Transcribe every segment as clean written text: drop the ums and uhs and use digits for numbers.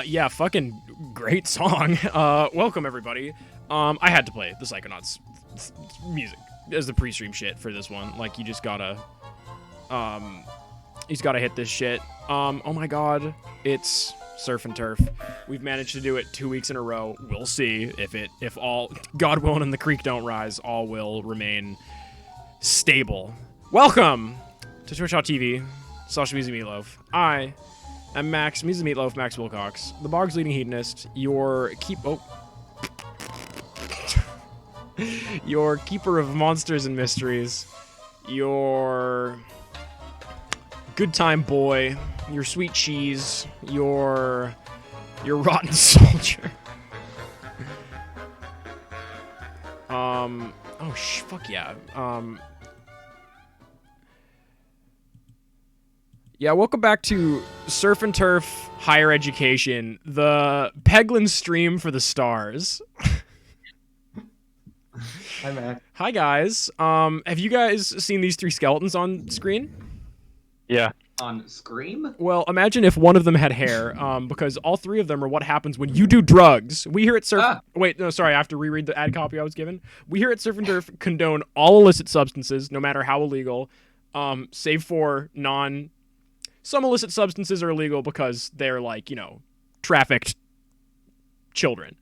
Yeah, fucking great song. Welcome everybody. I had to play the Psychonauts music as the pre-stream shit for this one. Like, you just gotta, he's gotta hit this shit. Oh my god, it's Surf and Turf. We've managed to do it 2 weeks in a row. We'll see if all, God willing and the creek don't rise, all will remain stable. Welcome to Twitch.tv, /MeaslyMeatloaf. I am Max, Measly Meatloaf, Max Wilcox, the Bog's leading hedonist, your keeper of monsters and mysteries, your good time boy, your sweet cheese, your rotten soldier. Fuck yeah. Yeah, welcome back to Surf and Turf Higher Education, the Peglin stream for the stars. Hi, Mac. Hi, guys. Have you guys seen these three skeletons on screen? Yeah. On Scream? Well, imagine if one of them had hair, because all three of them are what happens when you do drugs. We here at Surf... Wait, no, sorry, I have to reread the ad copy I was given. We here at Surf and Turf condone all illicit substances, no matter how illegal, save for Some illicit substances are illegal because they're, like, you know, trafficked children.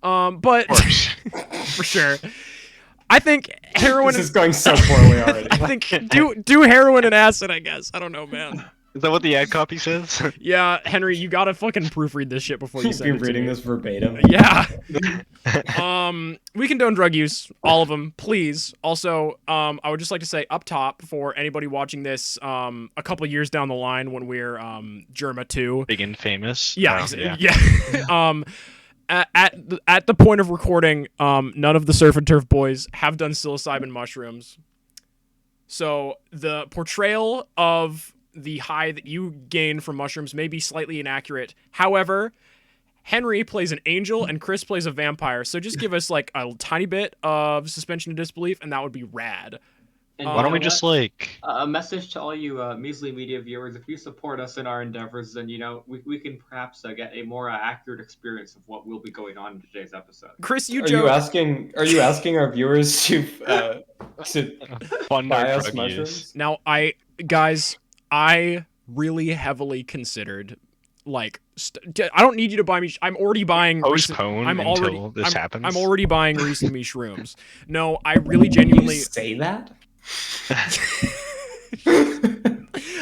But for sure. I think heroin... This is going so poorly already. I think do heroin and acid, I guess. I don't know, man. Is that what the ad copy says? Yeah, Henry, you gotta fucking proofread this shit before you send it to me. You're reading this verbatim. Yeah. We condone drug use, all of them, please. Also, I would just like to say up top for anybody watching this a couple years down the line when we're Germa 2. Big and famous. Yeah. At the point of recording, none of the Surf and Turf boys have done psilocybin mushrooms. So the portrayal of the high that you gain from mushrooms may be slightly inaccurate. However, Henry plays an angel and Chris plays a vampire. So just give us like a tiny bit of suspension of disbelief and that would be rad. And Why don't we just like... a message to all you Measly Media viewers, if you support us in our endeavors, then, you know, we can perhaps get a more accurate experience of what will be going on in today's episode. Chris, Are you asking our viewers to fund buy our us drug mushrooms? use? Now, I really heavily considered, like, I don't need you to buy me. I'm already buying. Postpone until this happens. I'm already buying Reese's Me shrooms. No, I really genuinely You say that?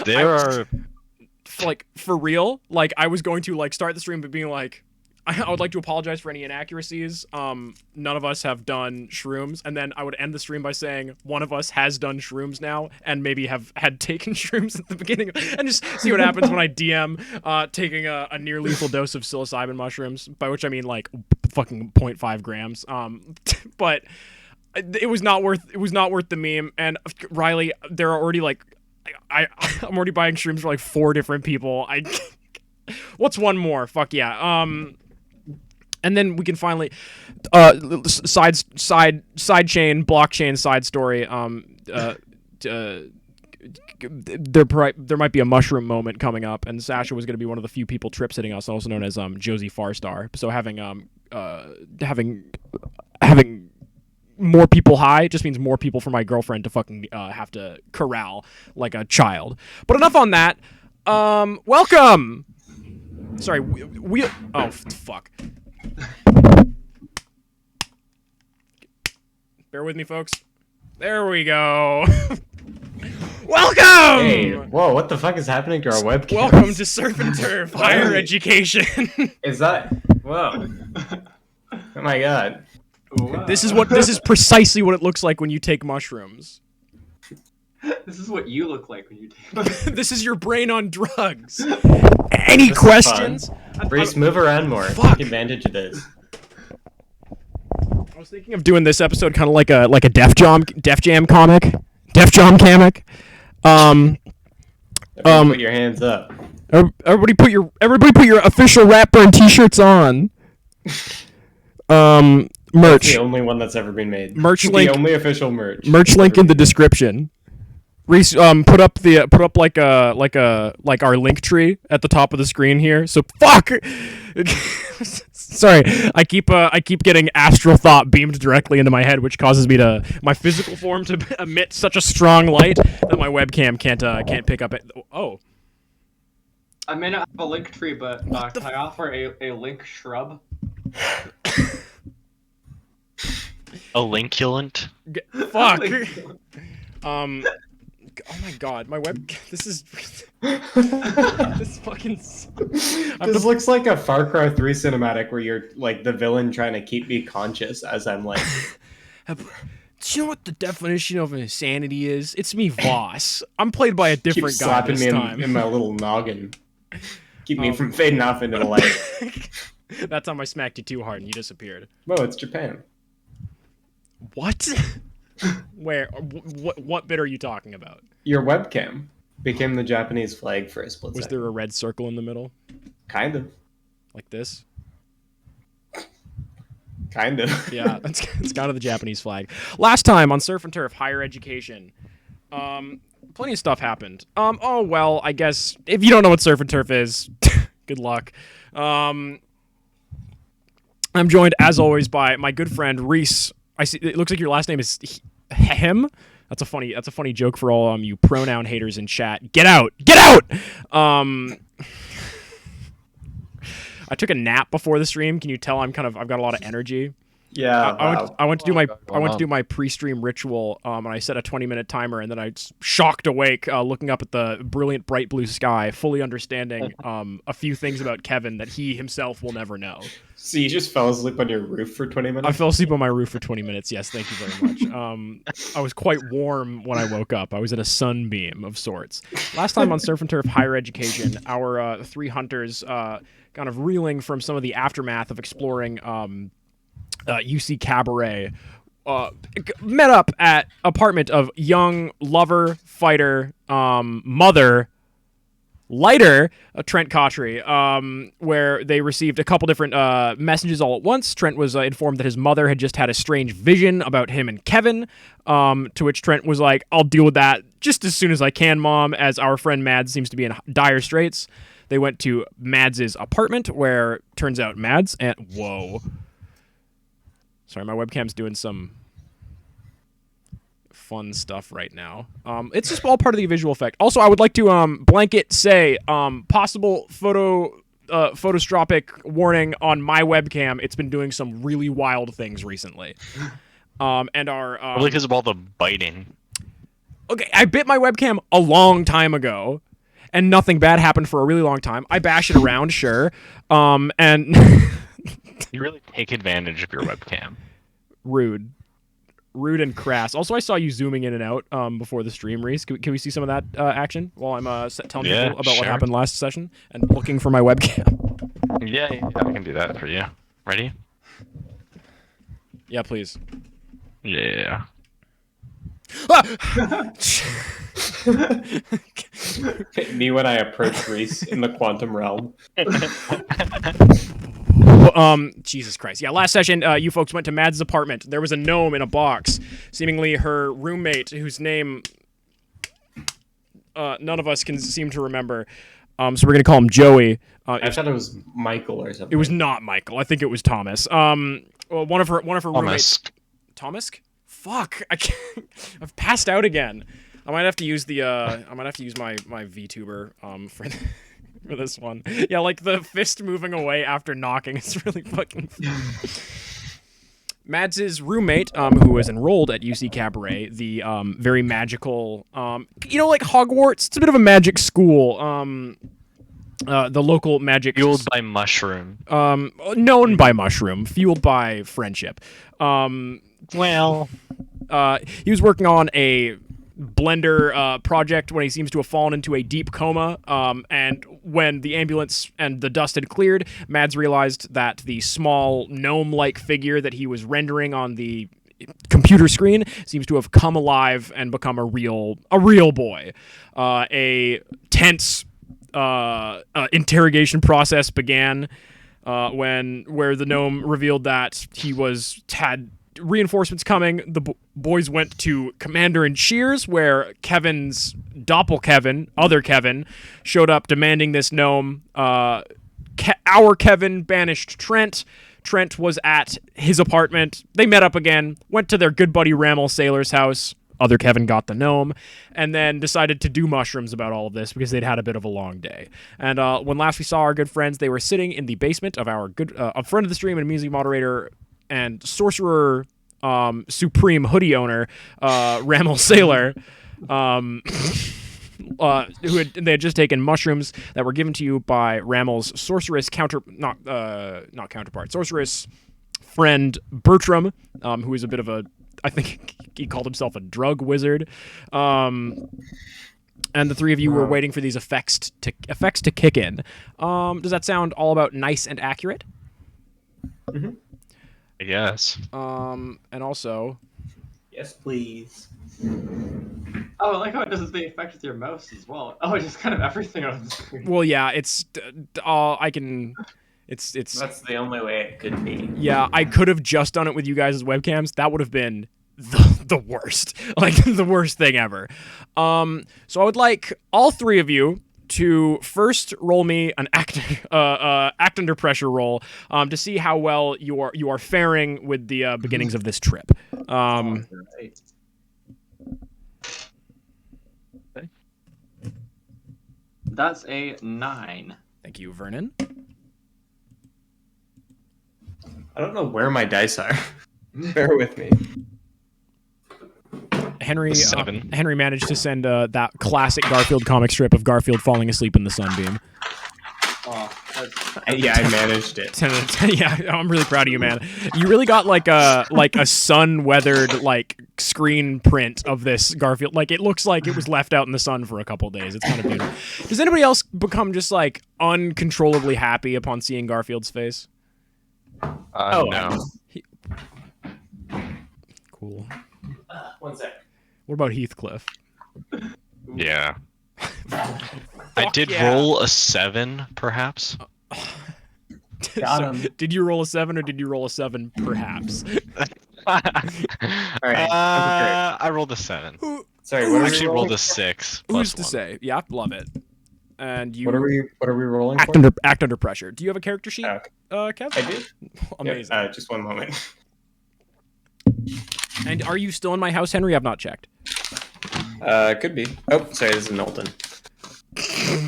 There are... Like, for real, like, I was going to, like, start the stream by being like, I would like to apologize for any inaccuracies. None of us have done shrooms, and then I would end the stream by saying one of us has done shrooms now, and maybe had taken shrooms at the beginning, and just see what happens when I DM taking a near lethal dose of psilocybin mushrooms, by which I mean like fucking 0.5 grams. But it was not worth the meme. And Riley, there are already like I'm already buying shrooms for like 4 different people. What's one more? Fuck yeah. And then we can finally side chain, blockchain side story. There might be a mushroom moment coming up, and Sasha was going to be one of the few people trip sitting us, also known as Josie Farstar. So having more people high just means more people for my girlfriend to fucking have to corral like a child. But enough on that. Welcome. Sorry, we oh fuck. Bear with me, folks. There we go. Welcome! Hey, whoa, what the fuck is happening to our webcam? Welcome to Surf and Turf Higher Education. Is that... Whoa. Oh my god. Wow. This is precisely what it looks like when you take mushrooms. This is what you look like when you take. This is your brain on drugs. Any This is questions? Reese, move around more. Fuck. Take advantage of this. I was thinking of doing this episode kind of like a Def Jam comic. Def Jam comic. Put your hands up. Everybody put your official Rap Burn t-shirts on. Merch. That's the only one that's ever been made. Merch link. The only official merch. Merch link in the description. Reese, put up like our link tree at the top of the screen here. So fuck. Sorry, I keep getting astral thought beamed directly into my head, which causes my physical form to emit such a strong light that my webcam can't pick up it. Oh. I may not have a link tree, but can I offer a link shrub? A linkulant? Fuck. Oh my god, my web. This is. This fucking. This looks like a Far Cry 3 cinematic where you're like the villain trying to keep me conscious as I'm like. Do you know what the definition of insanity is? It's me, Voss. I'm played by a different guy slapping this me time. in my little noggin. Keep me from fading off into the light. That time I smacked you too hard and you disappeared. Whoa, it's Japan. What? Where? What bit are you talking about? Your webcam became the Japanese flag for a split Was second. there a red circle in the middle? Kind of. Like this? Kind of. Yeah, it's kind of the Japanese flag. Last time on Surf and Turf, higher education. Plenty of stuff happened. Oh, well, I guess if you don't know what Surf and Turf is, good luck. I'm joined, as always, by my good friend, Reese. I see. It looks like your last name is him. That's a funny joke for all you pronoun haters in chat. Get out! Get out! I took a nap before the stream. Can you tell I've got a lot of energy? Yeah. I went to do my pre-stream ritual, and I set a 20-minute timer, and then I shocked awake, looking up at the brilliant bright blue sky, fully understanding a few things about Kevin that he himself will never know. So you just fell asleep on your roof for 20 minutes? I fell asleep on my roof for 20 minutes. Yes, thank you very much. I was quite warm when I woke up. I was in a sunbeam of sorts. Last time on Surf and Turf Higher Education, our three hunters, kind of reeling from some of the aftermath of exploring. UC Cabaret, met up at apartment of young lover, fighter, mother, lighter, Trent Cotry, where they received a couple different messages all at once. Trent was informed that his mother had just had a strange vision about him and Kevin, to which Trent was like, I'll deal with that just as soon as I can, Mom, as our friend Mads seems to be in dire straits. They went to Mads' apartment, where turns out Mads and... Whoa. Sorry, my webcam's doing some fun stuff right now. It's just all part of the visual effect. Also, I would like to blanket say possible photostropic warning on my webcam. It's been doing some really wild things recently. And our probably because of all the biting. Okay, I bit my webcam a long time ago, and nothing bad happened for a really long time. I bash it around, sure, and. You really take advantage of your webcam. Rude and crass. Also, I saw you zooming in and out before the stream, Reese. Can we see some of that action while I'm telling people about what happened last session and looking for my webcam? Yeah, I can do that for you. Ready? Yeah, please. Yeah. Me when I approach Reese in the quantum realm. Jesus Christ. Yeah, last session, you folks went to Mads' apartment. There was a gnome in a box. Seemingly her roommate, whose name none of us can seem to remember. So we're going to call him Joey. I thought it was Michael or something. It was not Michael. I think it was Thomas. Well, one of her roommates. Thomas? Fuck. I can't. I've passed out again. I might have to use the my VTuber for this one. Yeah, like the fist moving away after knocking is really fucking Mads' roommate, who was enrolled at UC Cabaret, the very magical, like Hogwarts. It's a bit of a magic school. The local magic fueled by mushroom. Known by mushroom, fueled by friendship. Well, he was working on a Blender project when he seems to have fallen into a deep coma, and when the ambulance and the dust had cleared, Mads realized that the small gnome-like figure that he was rendering on the computer screen seems to have come alive and become a real boy. A tense interrogation process began where the gnome revealed that he had reinforcements coming. The boys went to Commander and Cheers, where Kevin's doppelkevin, other Kevin, showed up demanding this gnome. Our Kevin banished Trent. Trent was at his apartment. They met up again, went to their good buddy Ramel Sailor's house. Other Kevin got the gnome, and then decided to do mushrooms about all of this because they'd had a bit of a long day. And when last we saw our good friends, they were sitting in the basement of our good a friend of the stream and music moderator and sorcerer supreme hoodie owner, Ramel Sailor, they had just taken mushrooms that were given to you by Ramel's sorceress sorceress friend Bertram, who is a bit of a, I think he called himself a drug wizard. And the three of you were waiting for these effects to kick in. Does that sound all about nice and accurate? Mm-hmm. Yes. And also, Yes, please. Oh, I like how it does the effect with your mouse as well. Oh, it's just kind of everything on the screen. well, yeah, it's I can. It's That's the only way it could be. yeah, I could have just done it with you guys' webcams. That would have been the worst. Like, the worst thing ever. So I would like all three of you to first roll me an act under pressure roll to see how well you are faring with the beginnings of this trip. Right. That's a 9. Thank you, Vernon. I don't know where my dice are. Bear with me. Henry 7. Henry managed to send that classic Garfield comic strip of Garfield falling asleep in the sunbeam. Oh, that's... Yeah, I managed it. 10 out of 10. Yeah, I'm really proud of you, man. You really got like a sun-weathered like screen print of this Garfield. Like, it looks like it was left out in the sun for a couple days. It's kind of beautiful. Does anybody else become just like uncontrollably happy upon seeing Garfield's face? No. Cool. One sec. What about Heathcliff? Yeah. I did yeah. roll a 7, perhaps. Got him. Did you roll a 7 or did you roll a 7 perhaps? All right. I rolled a 7. Sorry, I what are we actually rolling? rolled a 6. Who's plus to 1. say? Yeah, love it. And you What are we rolling act for? under pressure. Do you have a character sheet, Kev? I do. Amazing. Yep, just one moment. And are you still in my house, Henry? I've not checked. Could be. Oh, sorry, this is Knowlton.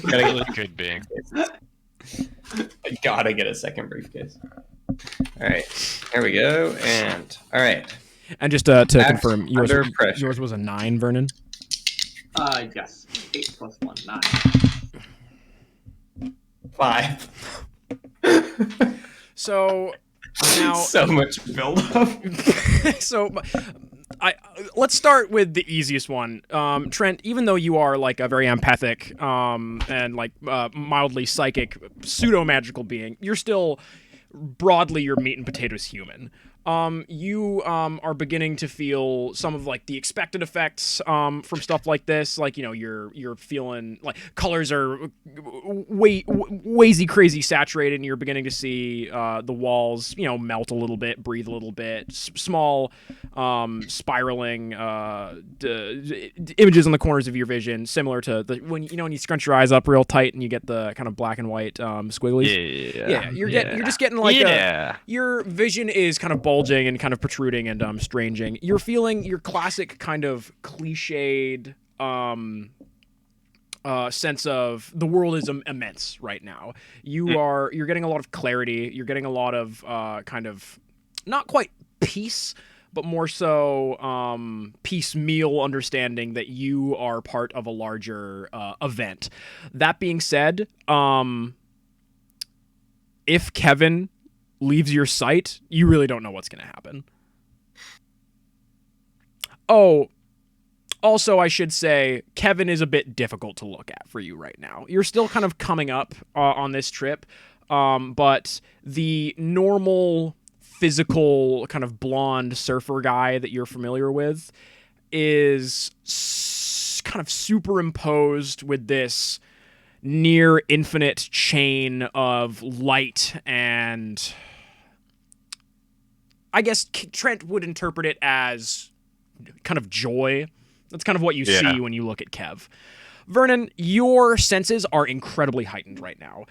Really could be. I gotta get a second briefcase. All right, here we go. And all right, And just to Act confirm, under pressure. yours was a 9, Vernon. Yes. 8 plus 1, 9. 5. So now, So much build up. so let's start with the easiest one. Trent, even though you are like a very empathic and like mildly psychic pseudo magical being, you're still broadly your meat and potatoes human. You are beginning to feel some of like the expected effects from stuff like this. Like, you know, you're feeling like colors are wazy crazy saturated, and you're beginning to see the walls, you know, melt a little bit, breathe a little bit, small spiraling images on the corners of your vision, similar to when you scrunch your eyes up real tight and you get the kind of black and white squigglies. Yeah. You're just getting like Yeah. your vision is kind of bulging and kind of protruding and stranging. You're feeling your classic kind of cliched sense of the world is immense right now. You're getting a lot of clarity. You're getting a lot of kind of not quite peace, but more so piecemeal understanding that you are part of a larger event. That being said, if Kevin leaves your sight, you really don't know what's going to happen. Oh, also, I should say, Kevin is a bit difficult to look at for you right now. You're still kind of coming up on this trip, but the normal physical kind of blonde surfer guy that you're familiar with is kind of superimposed with this near infinite chain of light and I guess Trent would interpret it as kind of joy. That's kind of what you see when you look at Kev. Vernon, your senses are incredibly heightened right now.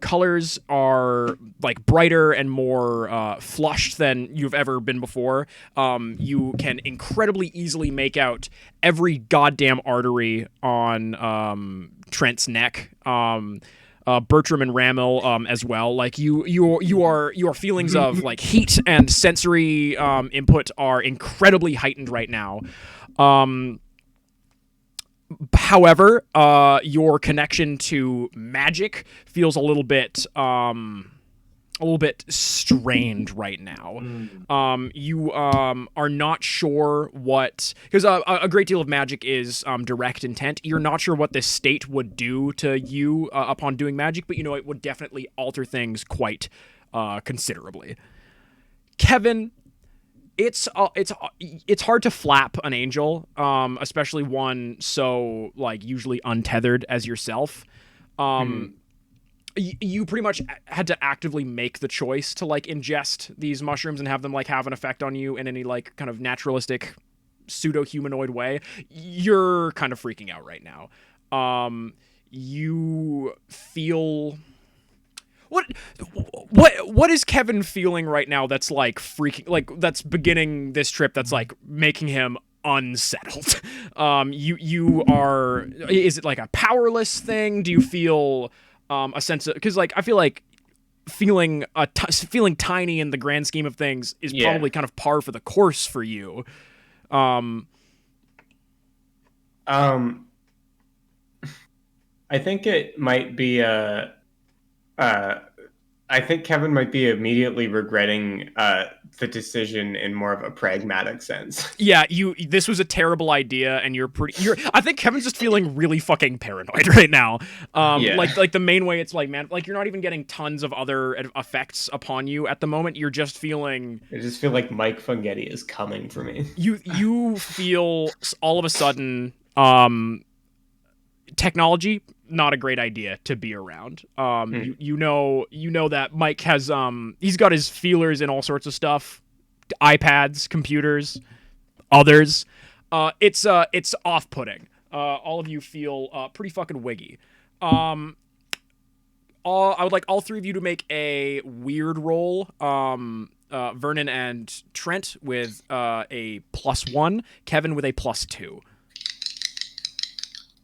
Colors are like brighter and more flushed than you've ever been before. You can incredibly easily make out every goddamn artery on Trent's neck. Bertram and Ramil as well. Like your feelings of like heat and sensory input are incredibly heightened right now. However, your connection to magic feels a little bit strained right now. You are not sure what, because a great deal of magic is direct intent. You're not sure what this state would do to you upon doing magic, but you know it would definitely alter things quite considerably. Kevin, it's hard to flap an angel, especially one so like usually untethered as yourself. You pretty much had to actively make the choice to like ingest these mushrooms and have them like have an effect on you in any like kind of naturalistic pseudo-humanoid way. You're kind of freaking out right now. You feel what is Kevin feeling right now that's like freaking, like that's beginning this trip that's like making him unsettled? You are, is it like a powerless thing? Do you feel a sense of, because like I feel like feeling tiny in the grand scheme of things is probably kind of par for the course for you. I think it might be I think Kevin might be immediately regretting the decision in more of a pragmatic sense. Yeah, this was a terrible idea, and I think Kevin's just feeling really fucking paranoid right now. Like the main way it's like, man, like you're not even getting tons of other effects upon you at the moment. You're just feeling. I just feel like Mike Funghetti is coming for me. You feel all of a sudden, technology, not a great idea to be around. You know that Mike has he's got his feelers in all sorts of stuff, iPads, computers, others. It's off-putting. All of you feel pretty fucking wiggy. I would like all three of you to make a weird roll. Vernon and Trent with a +1, Kevin with a +2.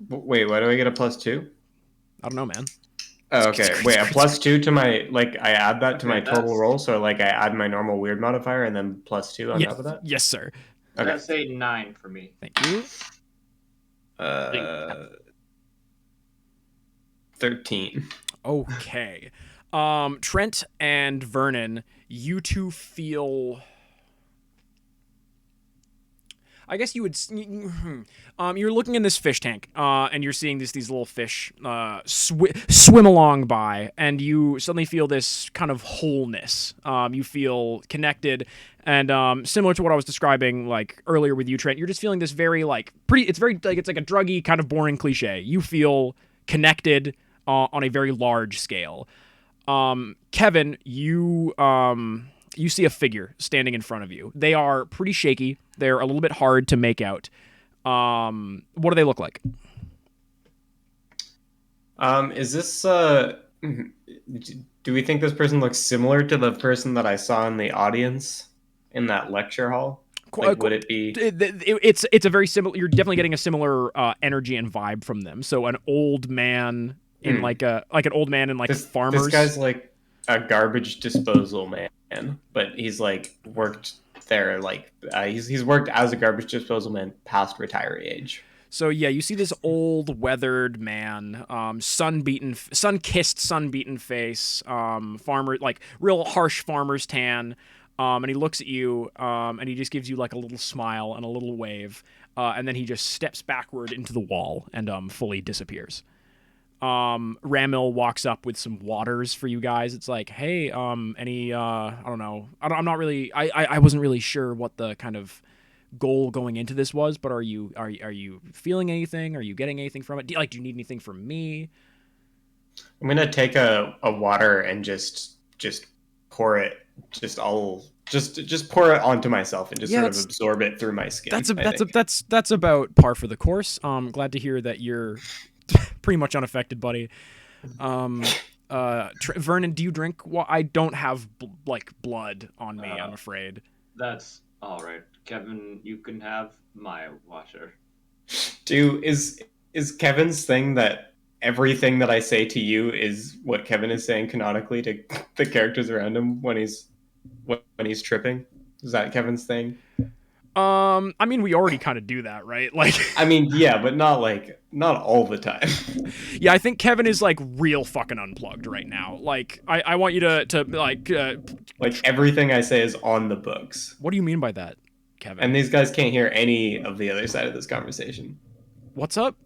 Wait, why do I get a +2? I don't know, man. Oh, okay. Wait, a +2 to my, like, I add that to my total roll, so like I add my normal weird modifier and then +2 on top of that? Yes, sir. Okay. Let's say 9 for me. Thank you. 13. Okay. Trent and Vernon, you two feel, I guess you would. You're looking in this fish tank, and you're seeing these little fish swim along by, and you suddenly feel this kind of wholeness. You feel connected, and similar to what I was describing like earlier with you, Trent. You're just feeling this very like pretty. It's very like it's like a druggy kind of boring cliche. You feel connected on a very large scale. Kevin, you see a figure standing in front of you. They are pretty shaky. They're a little bit hard to make out. What do they look like? Is this do we think this person looks similar to the person that I saw in the audience in that lecture hall? Like, would it be? It's a very similar. You're definitely getting a similar energy and vibe from them. So an old man in like an old man in like farmers. This guy's like a garbage disposal man, but he's like worked there, like he's worked as a garbage disposal man past retiree age. So yeah, you see this old weathered man, sun-kissed, sun-beaten face, farmer, like real harsh farmer's tan, and he looks at you, and he just gives you like a little smile and a little wave, and then he just steps backward into the wall and fully disappears. Ramil walks up with some waters for you guys. It's like, hey, any, I don't know. I'm not really, I wasn't really sure what the kind of goal going into this was, but are you feeling anything? Are you getting anything from it? Do you need anything from me? I'm going to take a water and just pour it I'll just pour it onto myself and just Yeah, sort of that's- absorb it through my skin. I think. That's about par for the course. Glad to hear that you're pretty much unaffected, buddy. Vernon, do you drink? Well, I don't have like blood on me. I'm afraid. That's all right, Kevin. You can have my water. Is Kevin's thing that everything that I say to you is what Kevin is saying canonically to the characters around him when he's tripping? Is that Kevin's thing? I mean, we already kind of do that, right? Like, I mean, yeah, but not all the time. yeah, I think Kevin is like real fucking unplugged right now. Like, I want you to like, Like everything I say is on the books. what do you mean by that, Kevin? And these guys can't hear any of the other side of this conversation. What's up,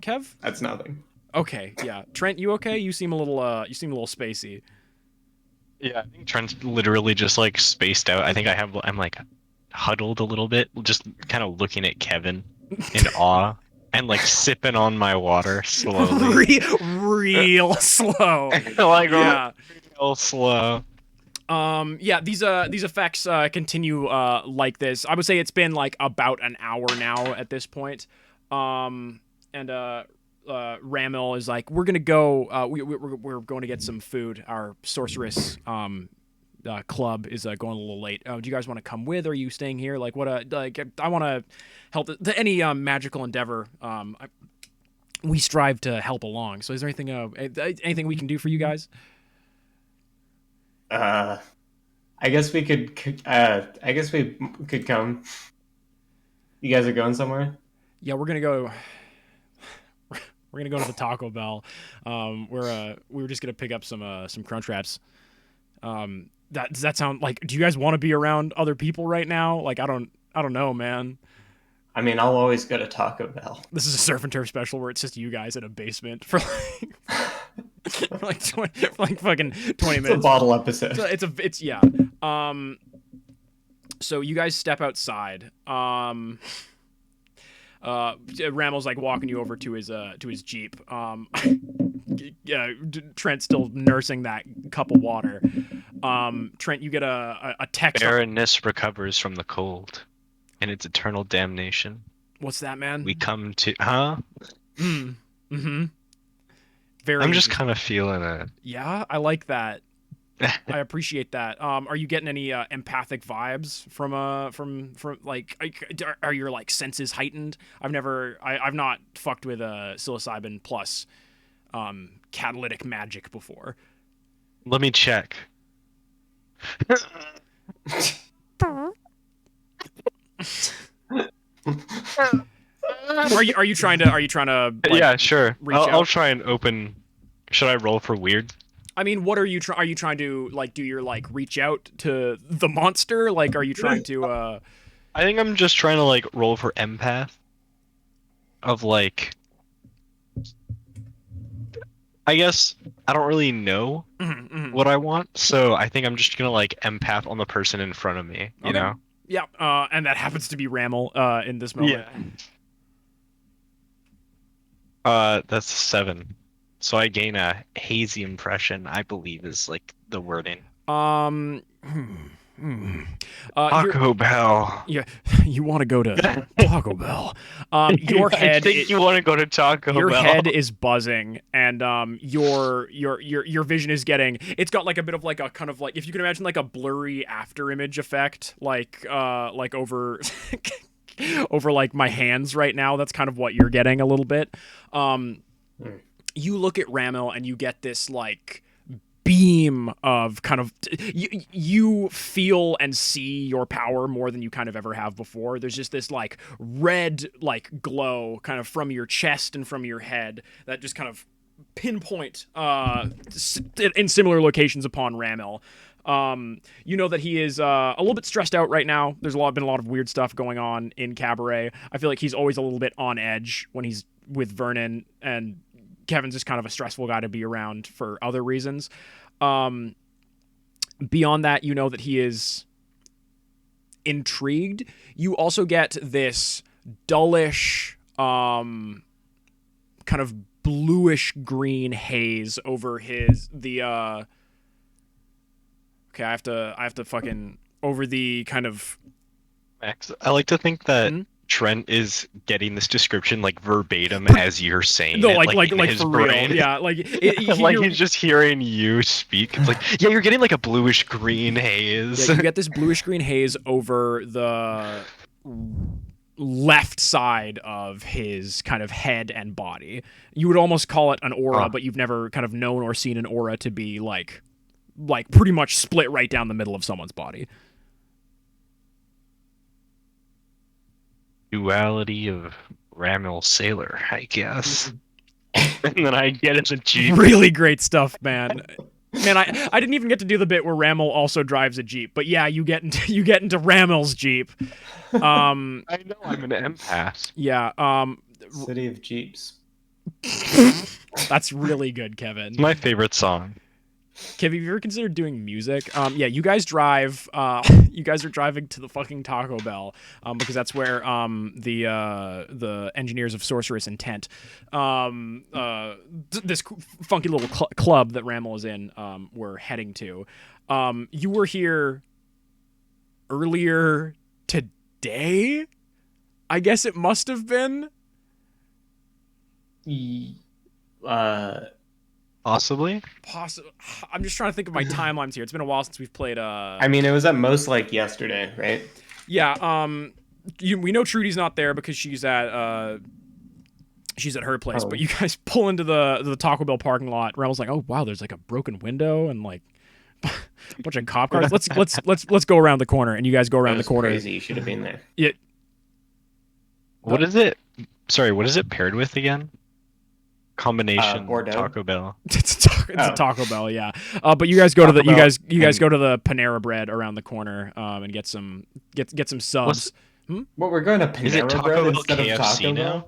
Kev? That's nothing. Okay, yeah. Trent, you okay? You seem a little spacey. Yeah, I think Trent's literally just like spaced out. I think I'm like huddled a little bit, just kind of looking at Kevin in awe and like sipping on my water slowly. Real slow. Like Yeah. real slow. Yeah, these effects continue like this. I would say it's been like about an hour now at this point. Ramil is like, we're gonna go. We're going to get some food. Our sorceress club is going a little late. Do you guys want to come with? Or are you staying here? Like, what? Like, I want to help any magical endeavor. We strive to help along. So, is there anything we can do for you guys? I guess we could. I guess we could come. You guys are going somewhere? Yeah, we're gonna go. We're gonna go to the Taco Bell. We were just gonna pick up some crunch wraps. Does that sound like? Do you guys want to be around other people right now? Like, I don't know, man. I mean, I'll always go to Taco Bell. This is a surf and turf special where it's just you guys in a basement for like for like fucking 20 It's a minutes. bottle episode. It's yeah. So you guys step outside. Ramel's like walking you over to his Jeep. Trent's still nursing that cup of water. Trent, you get a text. Barrenness recovers from the cold, and its eternal damnation. What's that, man? We come to, huh? Mm-hmm. Very. I'm just kind of feeling it. Yeah, I like that. I appreciate that. Are you getting any empathic vibes from like are your like senses heightened? I've not fucked with psilocybin plus catalytic magic before. Let me check. Are you trying to like, yeah, sure. reach I'll out? try and open. Should I roll for weird? I mean, what are you trying to like do your like reach out to the monster? Like, are you trying to I think I'm just trying to like roll for empath. Of like, I guess I don't really know what I want, so I think I'm just gonna like empath on the person in front of me. You Okay. know? Yeah, and that happens to be Ramel in this moment. That's 7. So I gain a hazy impression, I believe is like the wording. Taco Bell. Yeah, you want to go to Taco Bell. Your head. I think you want to go to Taco Your Bell. head is buzzing, and your vision is getting. It's got like a bit of like a kind of like, if you can imagine like a blurry after image effect, like over over like my hands right now. That's kind of what you're getting a little bit. You look at Ramil and you get this like beam of kind of you feel and see your power more than you kind of ever have before. There's just this like red like glow kind of from your chest and from your head that just kind of pinpoint in similar locations upon Ramil. You know that he is a little bit stressed out right now. There's been a lot of weird stuff going on in Cabaret. I feel like he's always a little bit on edge when he's with Vernon, and Kevin's just kind of a stressful guy to be around for other reasons. Beyond that, you know that he is intrigued. You also get this dullish, kind of bluish green haze over Okay, I have to fucking over the kind of Max, I like to think that Hmm? Trent is getting this description like verbatim as you're saying no, it, like in his for brain. real. Yeah, like Like you're, he's just hearing you speak. It's like, yeah, you're getting like a bluish green haze. yeah, you get this bluish green haze over the left side of his kind of head and body. You would almost call it an aura, Huh. but you've never kind of known or seen an aura to be like pretty much split right down the middle of someone's body. Duality of Ramil Sailor, I guess. And then I get in the Jeep. Really great stuff, man. Man, I didn't even get to do the bit where Ramil also drives a Jeep, but yeah, you get into Ramil's Jeep. I know I'm an empath. Yeah, City of Jeeps. that's really good, Kevin. It's my favorite song. Kev, have you ever considered doing music? Yeah, you guys drive. You guys are driving to the fucking Taco Bell, because that's where the engineers of Sorcerous Intent, this funky little club that Ramel is in, were heading to. You were here earlier today. I guess it must have been. Possibly. I'm just trying to think of my timelines here. It's been a while since we've played. I mean, it was at most like yesterday, right? Yeah. We know Trudy's not there because she's at her place. Oh. But you guys pull into the Taco Bell parking lot. Ramel's like, oh wow, there's like a broken window and like a bunch of cop cars. Let's go around the corner. And you guys go around the That was corner. Crazy. You should have been there. What is it? Sorry, what is it paired with again? Combination Bordeaux. Taco Bell. It's a Oh. Taco Bell, yeah. But you guys go to the Taco Bell you guys and- go to the Panera Bread around the corner and get some subs. What, we're going to Panera Is it Taco Bread Bell instead of KFC Taco now? Bell?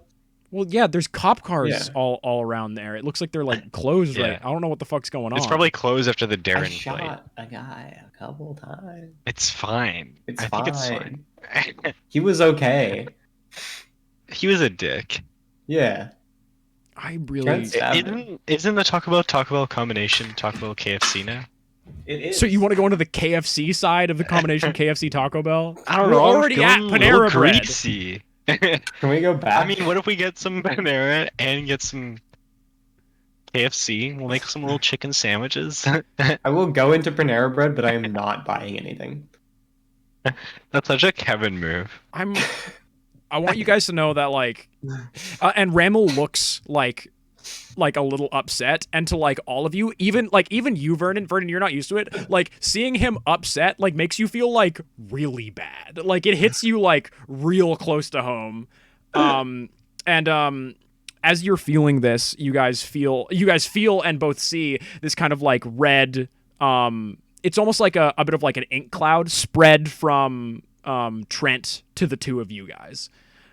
Well, yeah, there's cop cars Yeah. all around there. It looks like they're like closed Yeah. right. I don't know what the fuck's going on. It's probably closed after the I Darren shot fight. a guy a couple times. It's fine. It's I fine. think it's fine. He was okay. He was a dick. Yeah. I really. Trent's- Isn't the Taco Bell combination Taco Bell KFC now? It is. So you want to go into the KFC side of the combination KFC Taco Bell? I don't We're know. I'm already at feeling a little Panera Bread. greasy. Can we go back? I mean, what if we get some Panera and get some KFC? We'll make some little chicken sandwiches. I will go into Panera Bread, but I am not buying anything. That's such a Kevin move. I want you guys to know that like, and Ramel looks like a little upset, and to like all of you, even you, Vernon, you're not used to it. Like seeing him upset like makes you feel like really bad. Like it hits you like real close to home. As you're feeling this, you guys feel and both see this kind of like red. It's almost like a bit of like an ink cloud spread from Trent to the two of you guys.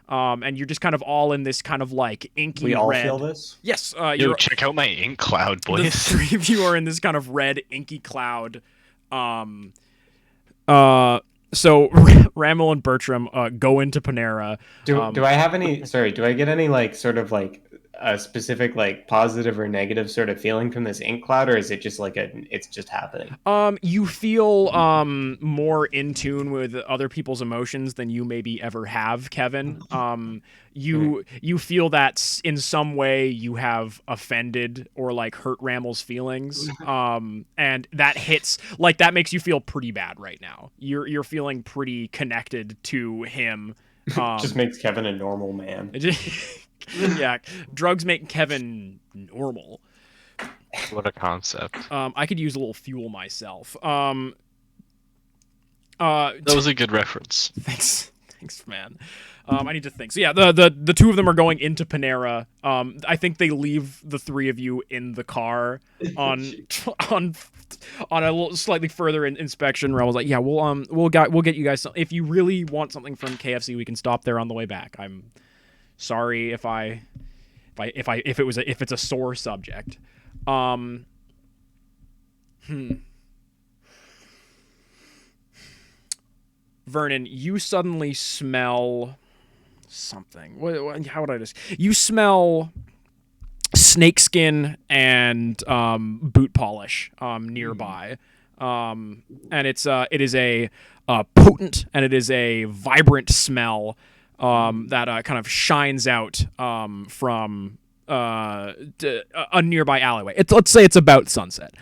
And you're just kind of all in this kind of like inky We all red. feel this? Yes, Yo, you're check out my ink cloud, the boys. three of you are in this kind of red inky cloud. So Ramel and Bertram go into Panera. Do I have any? Sorry, do I get any like sort of like a specific like positive or negative sort of feeling from this ink cloud, or is it just like it's just happening? You feel more in tune with other people's emotions than you maybe ever have, Kevin. You feel that in some way you have offended or like hurt Ramel's feelings. And that hits like that makes you feel pretty bad right now. You're feeling pretty connected to him. Just makes Kevin a normal man. Yeah, drugs make Kevin normal. What a concept. I could use a little fuel myself. That was a good reference. Thanks, man. I need to think. So yeah, the two of them are going into Panera. I think they leave the three of you in the car on a little slightly further inspection. Where I was like, yeah, we'll get you guys some. If you really want something from KFC, we can stop there on the way back. I'm sorry if it's a sore subject. Vernon, you suddenly smell something. How would I just? You smell snakeskin and boot polish nearby, and it is a potent and it is a vibrant smell that kind of shines out from a nearby alleyway. Let's say it's about sunset.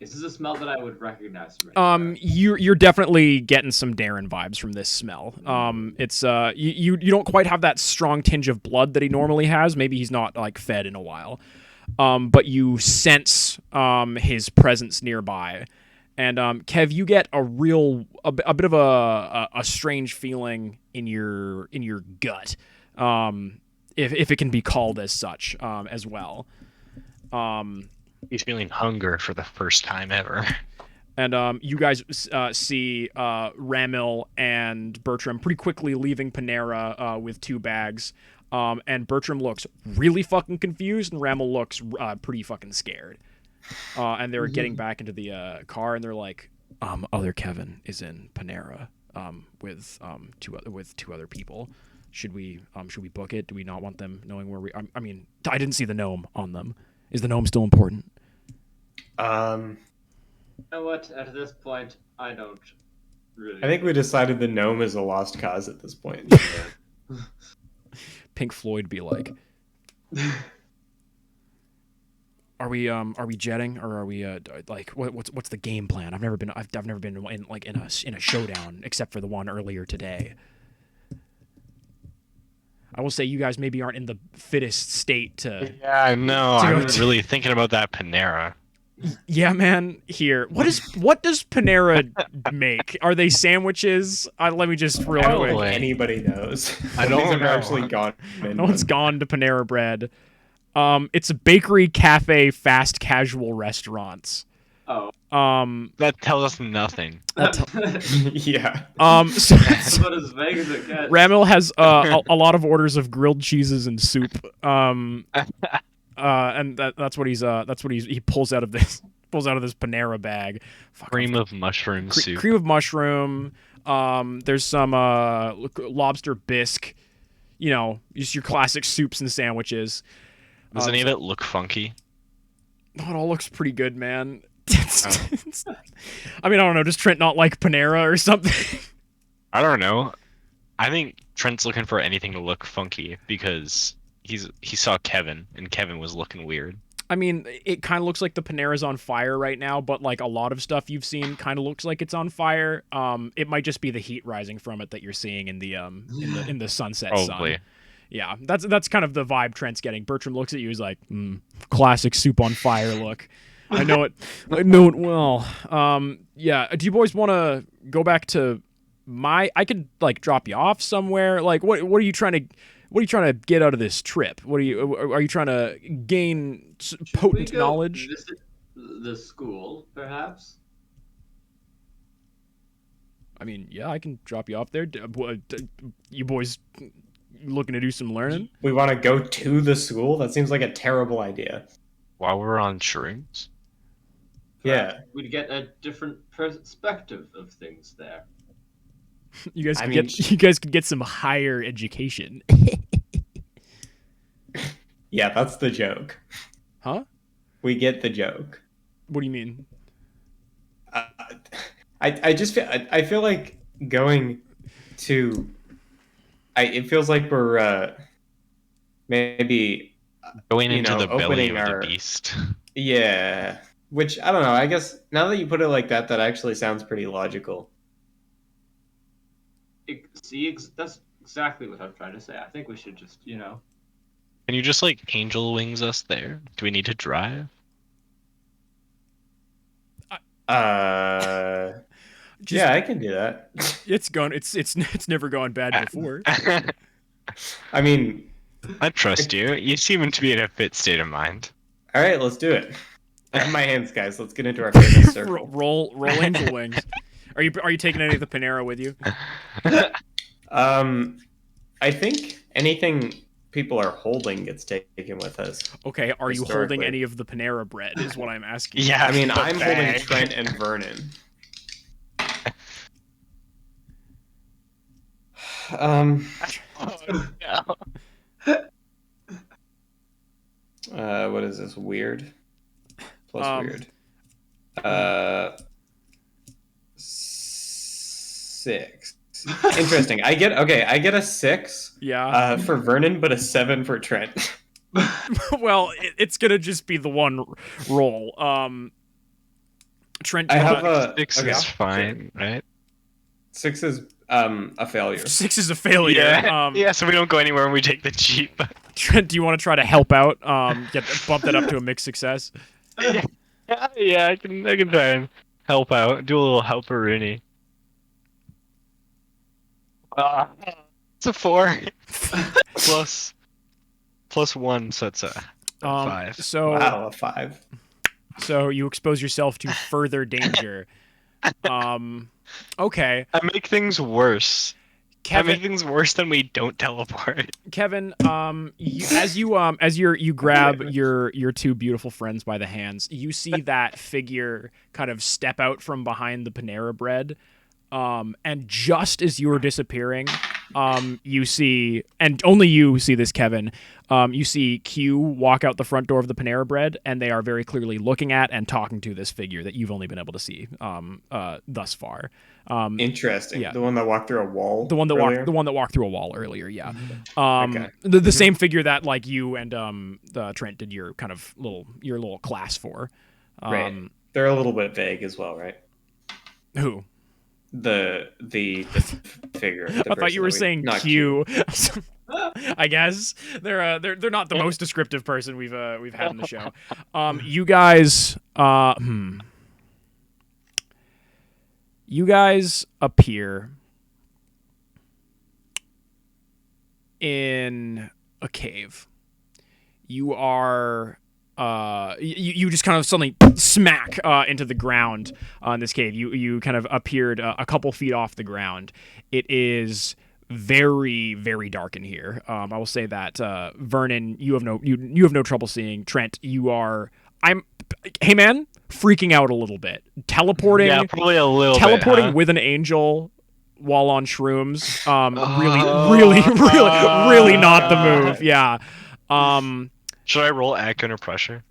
Is this a smell that I would recognize from anywhere? You're definitely getting some Darren vibes from this smell. It's you don't quite have that strong tinge of blood that he normally has. Maybe he's not like fed in a while. But you sense his presence nearby. And Kev, you get a bit of a strange feeling in your gut. If it can be called as such, as well. He's feeling hunger for the first time ever. And you guys see Ramil and Bertram pretty quickly leaving Panera with 2 bags. And Bertram looks really fucking confused, and Ramil looks pretty fucking scared. And they're getting back into the car, and they're like, "Other Kevin is in Panera with 2 other people. Should we book it? Do we not want them knowing where we? I mean, I didn't see the gnome on them. Is the gnome still important?" You know what? At this point, I don't really. I think we decided the gnome is a lost cause at this point. Pink Floyd be like, Are we jetting, or are we like what's the game plan? I've never been in a showdown except for the one earlier today. I will say you guys maybe aren't in the fittest state to. Yeah, no, I'm really thinking about that Panera. Yeah, man. Here, what does Panera make? Are they sandwiches? Let me just real I don't quick. think anybody knows. I don't These have know. actually gone. No one's gone to Panera Bread. It's a bakery, cafe, fast casual restaurants. Oh. That tells us nothing. Yeah. So, That's about as vague as it gets. Ramil has a lot of orders of grilled cheeses and soup. And that's what he pulls out of this Panera bag. Fuck, Cream of mushroom soup. Cream of mushroom. There's some lobster bisque. You know, just your classic soups and sandwiches. Does any of it look funky? It all looks pretty good, man. I mean, I don't know. Does Trent not like Panera or something? I don't know. I think Trent's looking for anything to look funky because he saw Kevin and Kevin was looking weird. I mean, it kind of looks like the Panera's on fire right now, but like a lot of stuff you've seen kind of looks like it's on fire. It might just be the heat rising from it that you're seeing in the in the sunset Probably. sun. Yeah, that's kind of the vibe Trent's getting. Bertram looks at you, he's like, classic soup on fire look. I know it well. Yeah, do you boys want to go back to I could like drop you off somewhere? Like, what are you trying to get out of this trip? Are you trying to gain potent We go knowledge? Visit the school, perhaps. I mean, yeah, I can drop you off there. You boys looking to do some learning? We want to go to the school? That seems like a terrible idea. While we're on shrooms? Yeah. We'd get a different perspective of things there. You guys I could mean, you guys could get some higher education. Yeah, that's the joke. Huh? We get the joke. What do you mean? I just feel like going to. It feels like we're maybe Going into the belly opening of our the beast. yeah. Which I don't know. I guess now that you put it like that, that actually sounds pretty logical. That's exactly what I'm trying to say. I think we should just, Can you just like angel wings us there? Do we need to drive? Yeah, I can do that. It's never gone bad before. I mean, I trust you. You seem to be in a fit state of mind. all right, let's do it. Have my hands, guys. Let's get into our famous circle. roll angel wings. Are you taking any of the Panera with you? I think anything people are holding gets taken with us. Okay, are you holding Historically. any of the Panera bread? Is what I'm asking. Yeah, I mean, the I'm holding bag. Trent and Vernon. Oh, no. What is this? Weird plus Um, weird. 6. Interesting. I get a 6 Yeah. for Vernon, but a 7 for Trent. Well, it's gonna just be the one roll. Trent, I you have wanna- a 6 okay, is fine, right? 6 is a failure. 6 is a failure. Yeah. Yeah, so we don't go anywhere and we take the jeep. Trent, do you want to try to help out? Bump that up to a mixed success. Yeah, I can try and help out. Do a little helper-rooney. It's a 4. plus 1, so it's a 5. So Wow, a 5. so you expose yourself to further danger. Okay, I make things worse. I make Kevin. things worse than we don't teleport. Kevin, you grab your two beautiful friends by the hands, you see that figure kind of step out from behind the Panera Bread, and just as you are disappearing, you see, and only you see this, Kevin. You see Q walk out the front door of the Panera Bread, and they are very clearly looking at and talking to this figure that you've only been able to see thus far. Interesting. yeah. The one that walked through a wall. The one that earlier? walked through a wall earlier, yeah. Okay. The same figure that like you and Trent did your kind of little class for. Right. They're a little bit vague as well, right? Who? The figure. I thought you were saying not Q. I guess they're not the most descriptive person we've had in the show. You guys you guys appear in a cave. You are you just kind of suddenly smack into the ground in this cave. You kind of appeared a couple feet off the ground. It is very, very dark in here. I will say that Vernon, you have no trouble seeing. Trent, hey man, freaking out a little bit. Teleporting, Yeah, probably a little teleporting bit, huh? with an angel while on shrooms. Really not the move. Yeah. Should I roll act under pressure?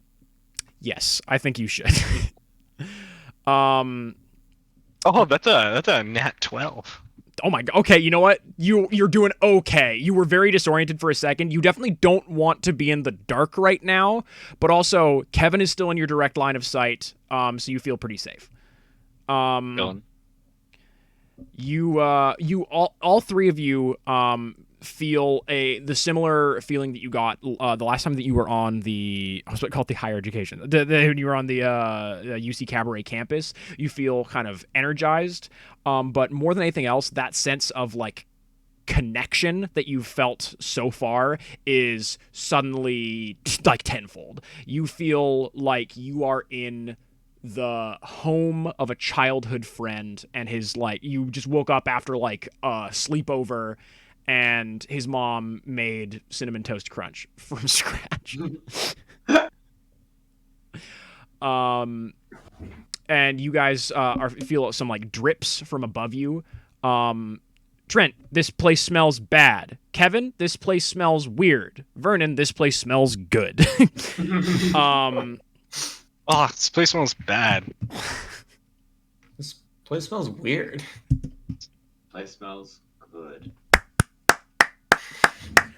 Yes, I think you should. Oh, that's a nat 12. Oh my god. Okay, you know what? You're doing okay. You were very disoriented for a second. You definitely don't want to be in the dark right now, but also Kevin is still in your direct line of sight, so you feel pretty safe. Dylan. You all three of you feel the similar feeling that you got the last time that you were on the I was going to call it the higher education. When you were on the UC Cabaret campus, you feel kind of energized. But more than anything else, that sense of like connection that you've felt so far is suddenly like tenfold. You feel like you are in the home of a childhood friend, and his like you just woke up after like a sleepover and his mom made cinnamon toast crunch from scratch. And you guys feel some like drips from above you. Trent, this place smells bad. Kevin, this place smells weird. Vernon, this place smells good. Oh, this place smells bad. This place smells weird. Place smells good.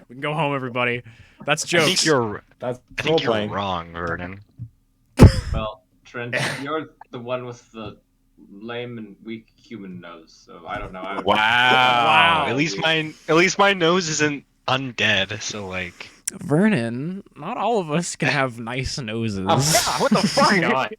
We can go home, everybody. That's I jokes. think you're That's wrong, Vernon. Well, Trent, you're the one with the lame and weak human nose, so I don't know. Wow. Wow. At least my nose isn't undead, so like Vernon, not all of us can have nice noses. What the fuck?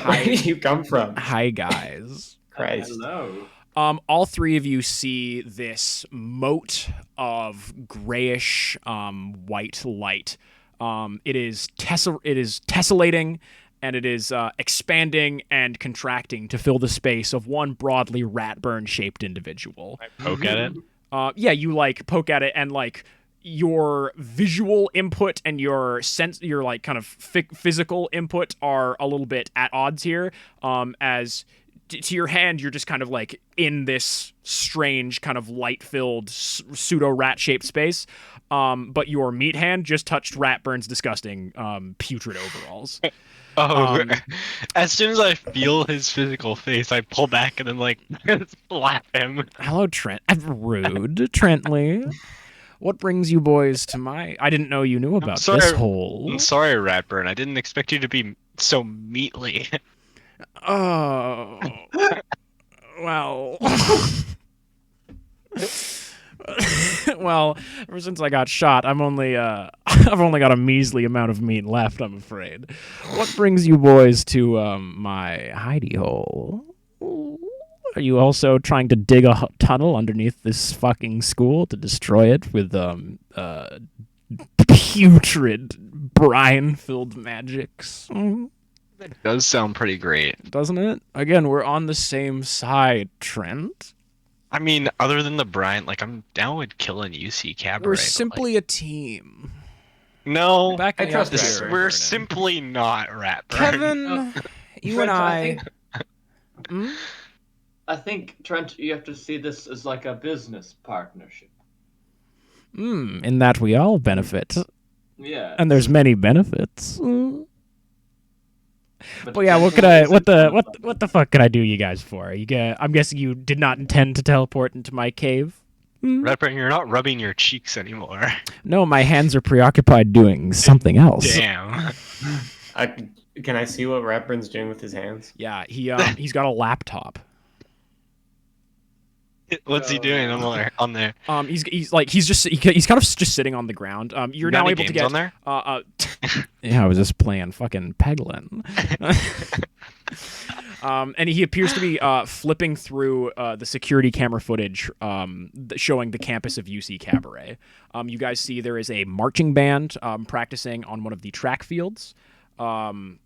Where did you come from? Hi, guys. Christ. Hello. All three of you see this moat of grayish white light. It is tessellating, and it is expanding and contracting to fill the space of one broadly Ratburn-shaped individual. poke at it. Yeah, you like poke at it, and like your visual input and your like kind of physical input are a little bit at odds here. As to your hand, you're just kind of like in this strange kind of light-filled pseudo rat-shaped space. But your meat hand just touched Ratburn's disgusting putrid overalls. Oh, as soon as I feel his physical face, I pull back and then like slap him. Hello, Trent. Rude, Trentley. What brings you boys to my? I didn't know you knew about this hole. I'm sorry, Ratburn. I didn't expect you to be so meatly. Oh, well. Well, ever since I got shot, I've only got a measly amount of meat left, I'm afraid. What brings you boys to my hidey hole? Are you also trying to dig a tunnel underneath this fucking school to destroy it with putrid brine-filled magics? That does sound pretty great. Doesn't it? Again, we're on the same side, Trent. I mean, other than the brine, like I'm down with killing UC Cabaret. We're but, simply a team. no. Back I me trust up Ratburn. here. We're simply not Ratburn. Kevin, you and I. I think, Trent, you have to see this as like a business partnership. In that we all benefit, Yeah. and there's many benefits. But yeah, what the fuck could I do you guys for? I'm guessing you did not intend to teleport into my cave. Ratburn, you're not rubbing your cheeks anymore. No, my hands are preoccupied doing something else. Damn. Can I see what Ratburn's doing with his hands? Yeah, he's got a laptop. What's he doing on there? He's kind of just sitting on the ground. You're Got now any able to games get on there? Yeah, I was just playing fucking Peglin. And he appears to be flipping through the security camera footage showing the campus of UC Cabaret. You guys see there is a marching band practicing on one of the track fields. And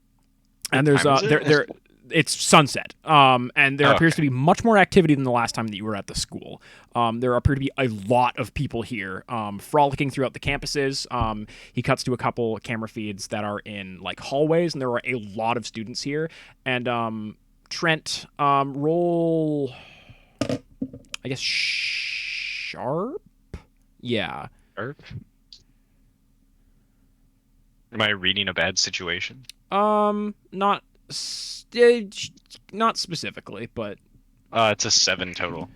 there's it's sunset. And there appears to be much more activity than the last time that you were at the school. There appear to be a lot of people here, frolicking throughout the campuses. He cuts to a couple camera feeds that are in like hallways, and there are a lot of students here. And Trent, roll, I guess, sharp? Yeah. Sharp? Am I reading a bad situation? Not specifically, but It's a 7 total.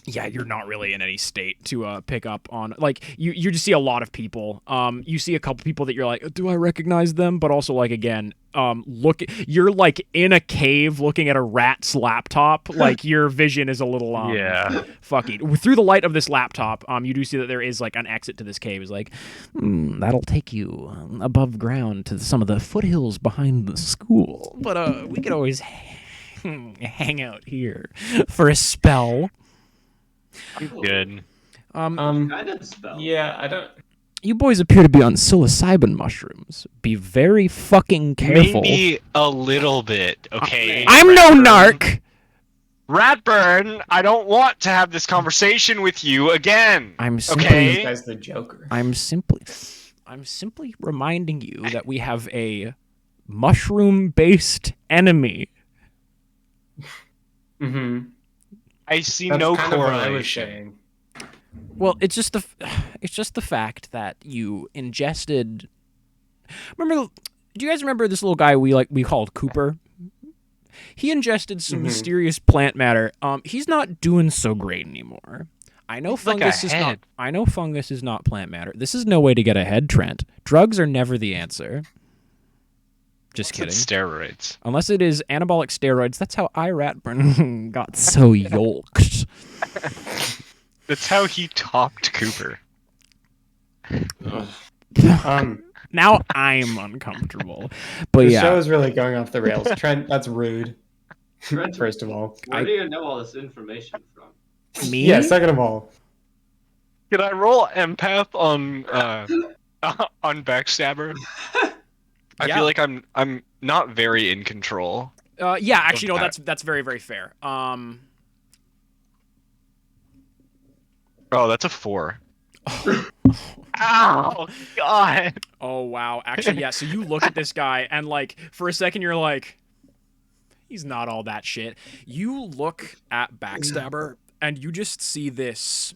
yeah, you're not really in any state to pick up on, like, you just see a lot of people. You see a couple people that you're like, do I recognize them? But also, like, again, you're like in a cave looking at a rat's laptop. Like, your vision is a little fucky. Through the light of this laptop, you do see that there is like an exit to this cave. Is like, that'll take you above ground to some of the foothills behind the school. But we could always hang out here for a spell. I'm good. Kind of spell. Yeah, I don't. You boys appear to be on psilocybin mushrooms. Be very fucking careful. Maybe a little bit, okay? I'm no narc. Ratburn, I don't want to have this conversation with you again. I'm This Okay. guy's the Joker. I'm simply reminding you that we have a mushroom-based enemy. Mm-hmm. I see That's no kind of what I was correlation. saying. Well, it's just the fact that you ingested. Remember? Do you guys remember this little guy we called Cooper? He ingested some mysterious plant matter. He's not doing so great anymore. I know He's like fungus a is not. head. I know fungus is not plant matter. This is no way to get ahead, Trent. Drugs are never the answer. Just kidding. It's steroids. Unless it is anabolic steroids. That's how Ratburn got so yoked. That's how he topped Cooper. Now I'm uncomfortable. But The yeah. show is really going off the rails. Trent, that's rude. Trent, First of all. where do you know all this information from? Me? Yeah, second of all. Can I roll empath on on backstabber? I Yeah. feel like I'm not very in control. Yeah, actually, no, Okay. that's very, very fair. Oh, that's a 4. Ow, God. Oh wow, actually, yeah. So you look at this guy, and like for a second, you're like, He's not all that shit. You look at Backstabber, and you just see this.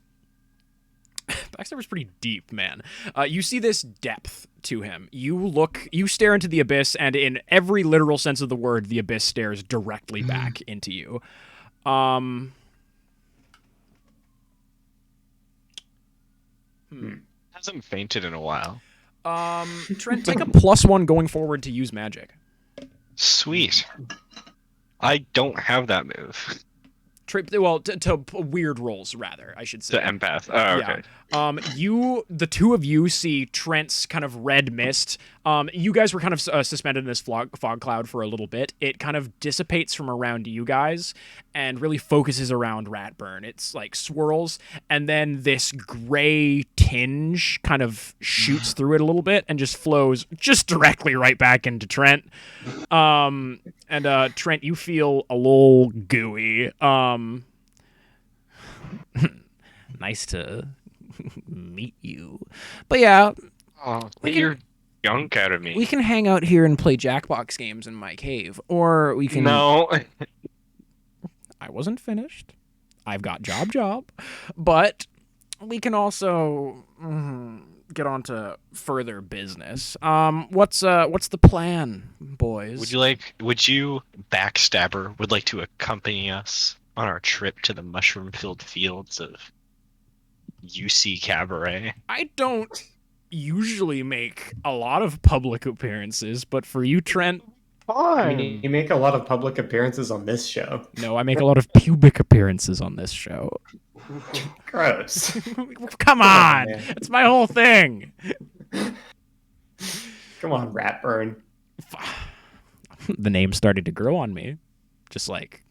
Backstabber's pretty deep, man. You see this depth to him. You stare into the abyss, and in every literal sense of the word, the abyss stares directly back into you. Hasn't fainted in a while. Trent, take a +1 going forward to use magic. Sweet. I don't have that move. To weird rolls, rather, I should say. The empath. Oh, okay. The two of you see Trent's kind of red mist. You guys were kind of suspended in this fog cloud for a little bit. It kind of dissipates from around you guys and really focuses around Ratburn. It's like swirls, and then this gray tinge kind of shoots through it a little bit and just flows just directly right back into Trent. And Trent, you feel a little gooey. Nice to meet you. But yeah, Oh, get your junk out of me. we can hang out here and play Jackbox games in my cave, or we can. No. I wasn't finished. I've got job, but we can also get on to further business. What's the plan, boys? Would you, Backstabber, would like to accompany us on our trip to the mushroom-filled fields of UC Cabaret? I don't usually make a lot of public appearances, but for you, Trent, I mean, you make a lot of public appearances on this show. no, I make a lot of pubic appearances on this show. Gross. Come on, man. it's my whole thing. Come on, Ratburn. The name started to grow on me, just like,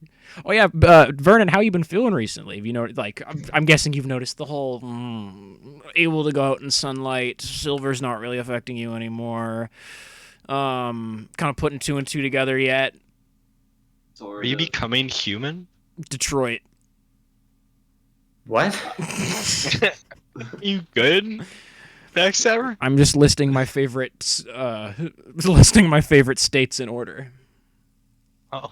oh yeah, Vernon, how you been feeling recently? Have you know, like, I'm guessing you've noticed the whole able to go out in sunlight. Silver's not really affecting you anymore. Kind of putting 2 and 2 together yet. Are you becoming human? Detroit. What? You good, Backstabber? I'm just listing my favorite states in order. Oh.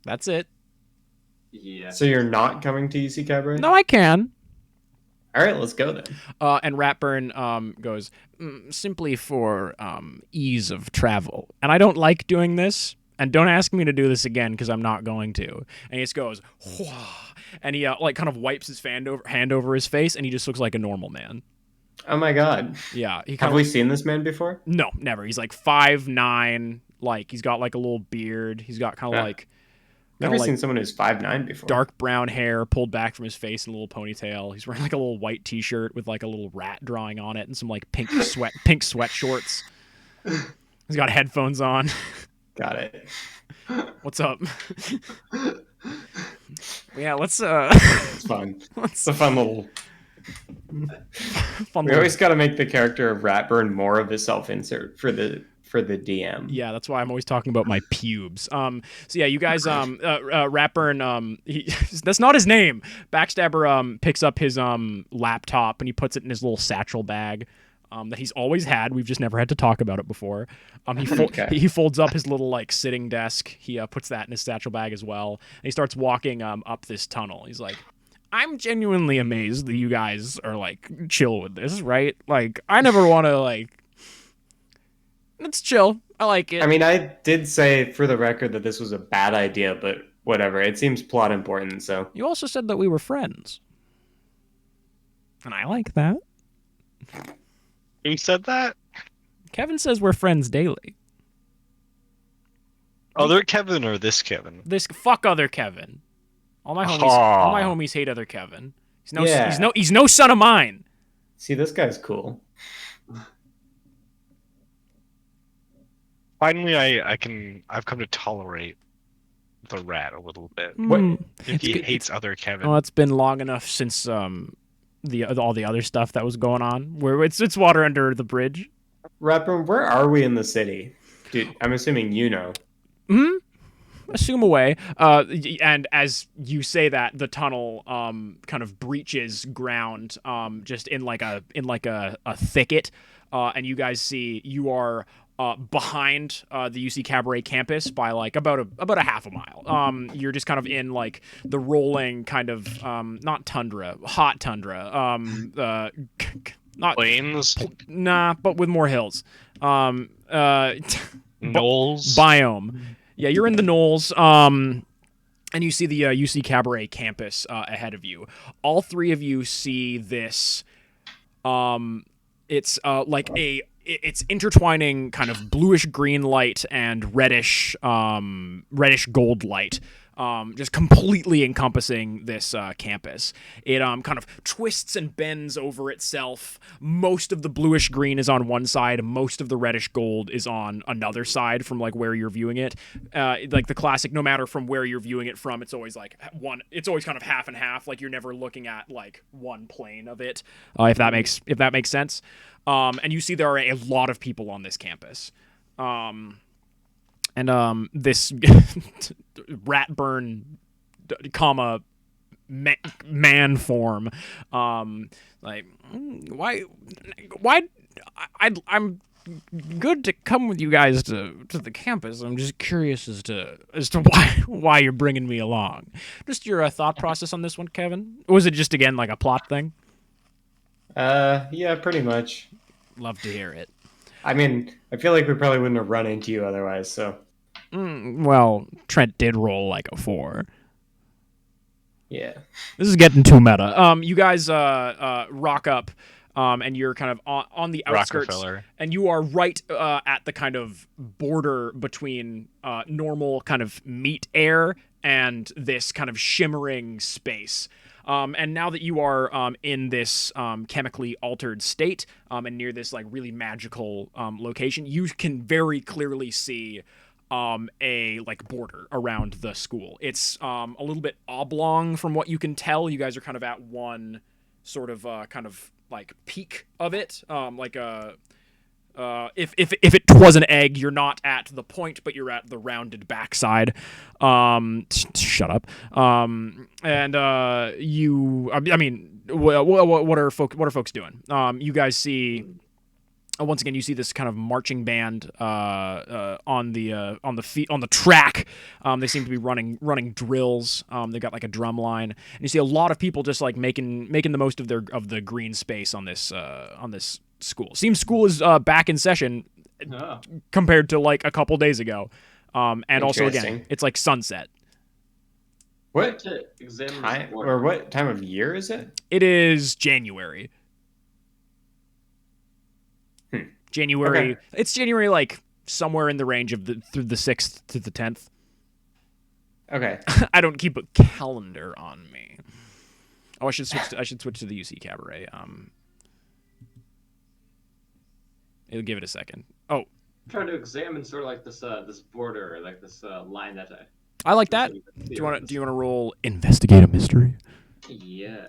That's it. Yeah. So you're not coming to UC Cabaret? No, I can. All right, let's go then. And Ratburn goes, simply for ease of travel. And I don't like doing this, and don't ask me to do this again because I'm not going to. And he just goes, whoa, and he like kind of wipes his hand over his face, and he just looks like a normal man. Oh my god. Yeah. Have we seen this man before? No, never. He's like 5'9", like he's got like a little beard. He's got kind of like Never like seen someone who's 5'9" before. dark brown hair pulled back from his face and a little ponytail. He's wearing like a little white t-shirt with like a little rat drawing on it and some like pink sweat shorts. He's got headphones on. Got it. What's up? Yeah, let's It's fun. It's a fun little. fun We little- always got to make the character of Ratburn more of a self-insert for the DM. Yeah, that's why I'm always talking about my pubes. So yeah, you guys, Ratburn, that's not his name. Backstabber, picks up his laptop and he puts it in his little satchel bag, that he's always had. We've just never had to talk about it before. Okay. He folds up his little like sitting desk. He puts that in his satchel bag as well. And he starts walking up this tunnel. He's like, I'm genuinely amazed that you guys are like chill with this, right? Like, I never want to like. It's chill. I like it. I mean, I did say for the record that this was a bad idea, but whatever. It seems plot important, so. You also said that we were friends. And I like that. You said that? Kevin says we're friends daily. Other Kevin or this Kevin? This fuck other Kevin. All my homies hate other Kevin. He's no son of mine. See, this guy's cool. Finally, I've come to tolerate the rat a little bit. What? If he good- hates other Kevin. Well, it's been long enough since all the other stuff that was going on, where it's water under the bridge. Ratburn, where are we in the city? Dude, I'm assuming you know. Assume away. And as you say that, the tunnel kind of breaches ground just in like a thicket, and you guys see you are behind the UC Cabaret campus by like about a half a mile. You're just kind of in like the rolling kind of not tundra, hot tundra. Not Plains, nah, but with more hills. knolls. Biome. Yeah, you're in the Knolls. And you see the UC Cabaret campus ahead of you. All three of you see this. It's like it's intertwining kind of bluish green light and reddish gold light. Just completely encompassing this campus. It kind of twists and bends over itself. Most of the bluish green is on one side. Most of the reddish gold is on another side from like where you're viewing it. Like the classic, no matter from where you're viewing it from, it's always like one. It's always kind of half and half. Like you're never looking at like one plane of it. If that makes sense. And you see there are a lot of people on this campus. And this Ratburn, comma man form, like why I'm good to come with you guys to the campus. I'm just curious as to why you're bringing me along. Just your thought process on this one, Kevin. Or was it just again like a plot thing? Yeah, pretty much. Love to hear it. I mean, I feel like we probably wouldn't have run into you otherwise, so. Well, Trent did roll like a 4. Yeah. This is getting too meta. You guys rock up, and you're kind of on the outskirts, Rockefeller. and you are right at the kind of border between normal kind of meat air and this kind of shimmering space. And now that you are in this chemically altered state and near this like really magical location, you can very clearly see a like border around the school. It's a little bit oblong from what you can tell. You guys are kind of at one sort of kind of like peak of it, like a. If it was an egg, you're not at the point, but you're at the rounded backside. Shut up. And you. I mean, what are folks doing? You guys see. Once again, you see this kind of marching band on the track. They seem to be running drills. They've got like a drum line, and you see a lot of people just like making the most of the green space on this school. Seems school is back in session compared to like a couple days ago. And also again, it's like sunset. What To examine time the or what time of year is it? It is January. January. Okay. It's January, like somewhere in the range of through the 6th to the 10th. Okay. I don't keep a calendar on me. Oh, I should switch to the UC Cabaret. It'll give it a second. Oh, I'm trying to examine sort of like this this border, like this line that I like that. Do you want to roll investigate a mystery? Yeah.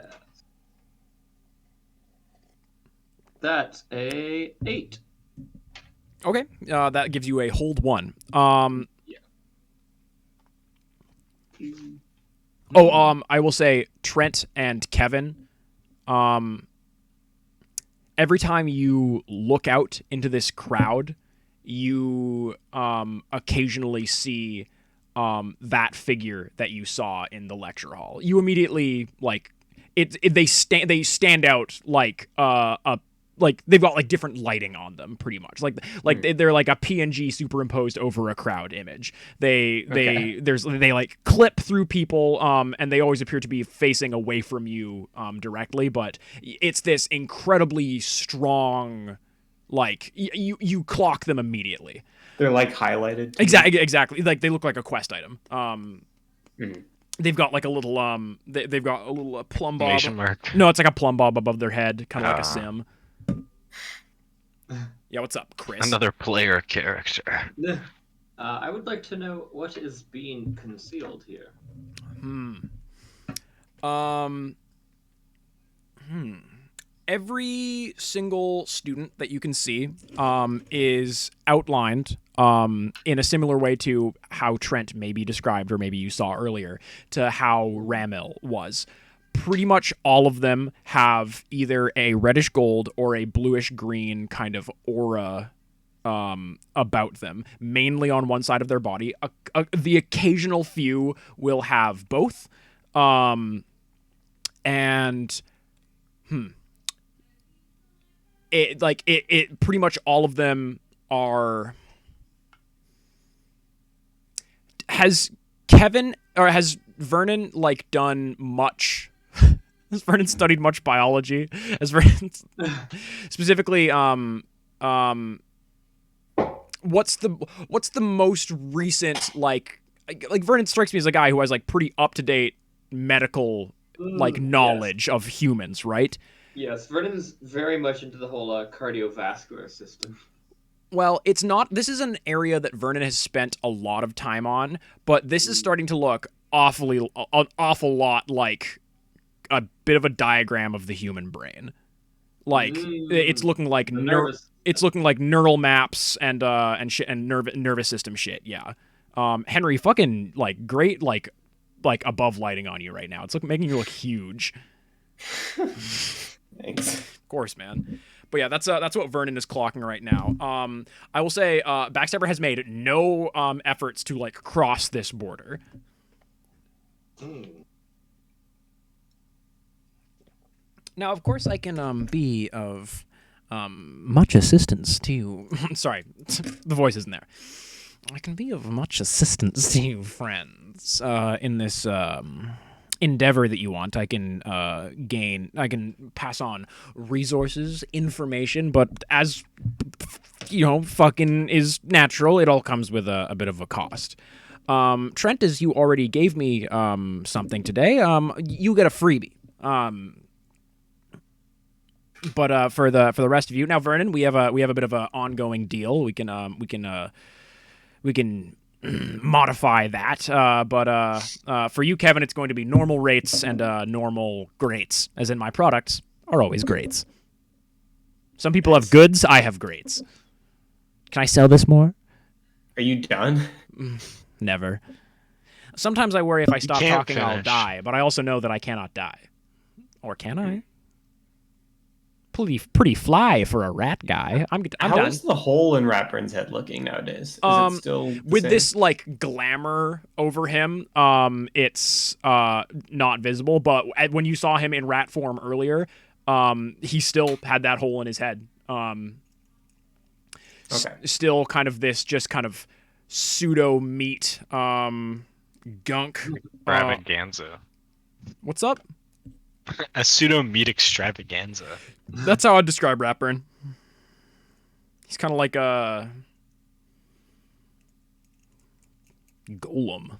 That's a 8. Okay, that gives you a hold 1. I will say Trent and Kevin. Every time you look out into this crowd, you occasionally see that figure that you saw in the lecture hall. You immediately like they stand out like like they've got like different lighting on them pretty much like they're like a PNG superimposed over a crowd image. They like clip through people and they always appear to be facing away from you directly, but it's this incredibly strong like you clock them immediately. They're like highlighted. Exactly. Like they look like a quest item. They've got like a little they've got a little plumb bob. Exclamation mark. No, it's like a plumb bob above their head, kind of like a sim. Yeah, what's up, Chris? Another player character. I would like to know what is being concealed here. Every single student that you can see is outlined in a similar way to how Trent maybe described, or maybe you saw earlier, to how Ramil was. Pretty much all of them have either a reddish gold or a bluish green kind of aura about them, mainly on one side of their body. The occasional few will have both. And it pretty much all of them are. Has Vernon like done much? Has Vernon studied much biology? Has Vernon specifically what's the most recent like Vernon strikes me as a guy who has like pretty up to date medical like knowledge of humans, right? Yes, Vernon's very much into the whole cardiovascular system. Well, it's not. This is an area that Vernon has spent a lot of time on, but this is starting to look an awful lot like a bit of a diagram of the human brain. Like it's looking like it's looking like neural maps and nervous system shit. Yeah, Henry, fucking like great like above lighting on you right now. It's making you look huge. Thanks. Of course, man. But yeah, that's what Vernon is clocking right now. I will say Backstabber has made no efforts to like cross this border. Now, of course, I can be of much assistance to you. Sorry, the voice isn't there. I can be of much assistance to you, friends, in this endeavor that you want. I can pass on resources, information, but as you know, fucking is natural, it all comes with a bit of a cost. Trent, as you already gave me something today, you get a freebie. But for the rest of you, now Vernon, we have a bit of an ongoing deal. We can modify that. But for you, Kevin, it's going to be normal rates and normal greats, as in my products are always greats. Some people have goods, I have greats. Can I sell this more? Are you done? Never. Sometimes I worry if I stop talking, finish. I'll die, but I also know that I cannot die. Or can I? Pretty fly for a rat guy. I'm How done. is the hole in Ratburn's head looking nowadays? Is it still the With same? this like glamour over him, it's not visible. But when you saw him in rat form earlier, he still had that hole in his head. Okay. Still kind of this just kind of pseudo meat gunk. Extravaganza. What's up? A pseudo meat extravaganza. That's how I'd describe Ratburn. He's kind of like a golem.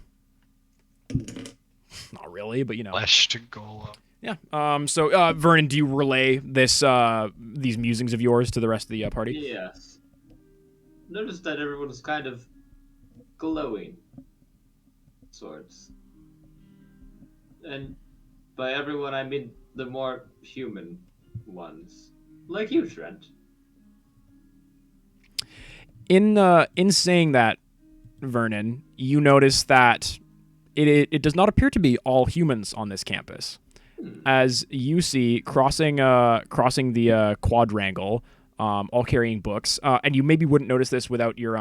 Not really, but you know. Flesh to golem. Yeah. So, Vernon, do you relay these musings of yours to the rest of the party? Yes. Notice that everyone is kind of glowing. Sorts. And by everyone, I mean the more human ones. Like you, Trent. In saying that, Vernon, you notice that it does not appear to be all humans on this campus. As you see, crossing the quadrangle, all carrying books, and you maybe wouldn't notice this without your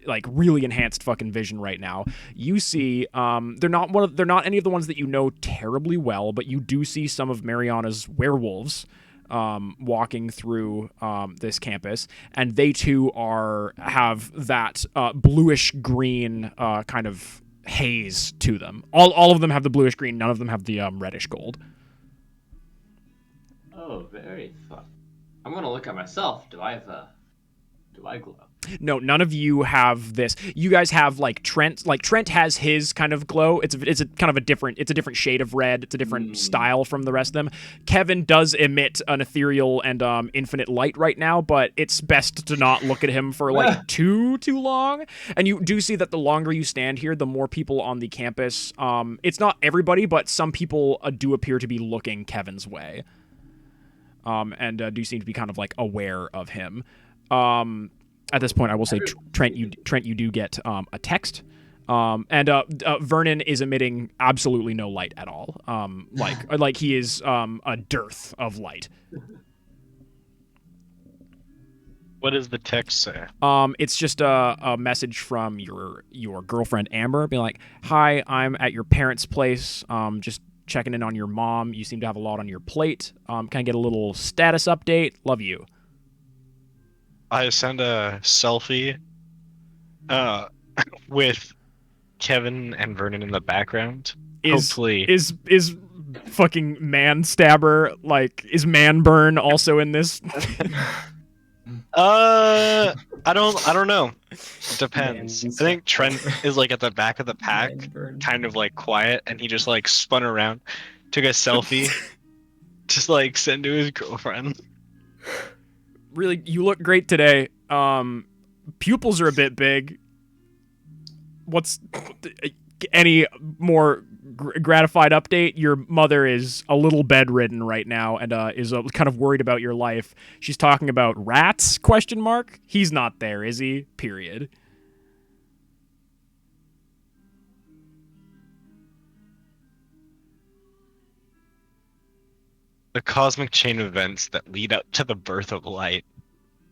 like really enhanced fucking vision right now. You see, they're not any of the ones that you know terribly well, but you do see some of Mariana's werewolves walking through this campus, and they too have that bluish green kind of haze to them. All of them have the bluish green. None of them have the reddish gold. Oh, very fun. I'm gonna look at myself. Do I glow? No, none of you have this. You guys have like Trent. Like Trent has his kind of glow. It's a kind of a different shade of red. It's a different style from the rest of them. Kevin does emit an ethereal and infinite light right now, but it's best to not look at him for like too long. And you do see that the longer you stand here, the more people on the campus. It's not everybody, but some people do appear to be looking Kevin's way. And do seem to be kind of like aware of him. At this point, I will say, Trent, you do get a text, and Vernon is emitting absolutely no light at all. Like he is a dearth of light. What does the text say? It's just a message from your girlfriend Amber, being like, "Hi, I'm at your parents' place. Just checking in on your mom. You seem to have a lot on your plate. Can I get a little status update? Love you." I send a selfie with Kevin and Vernon in the background. Hopefully. Is fucking man stabber, like, is man burn also in this? I don't know. It depends. Man, I think Trent is like at the back of the pack, Manburn. kind of like quiet, and he just like spun around, took a selfie, just like sent to his girlfriend. Really, you look great today. Pupils are a bit big. What's any more gratified update? Your mother is a little bedridden right now and is kind of worried about your life. She's talking about rats? ? He's not there, is he? Period. The cosmic chain of events that lead up to the birth of light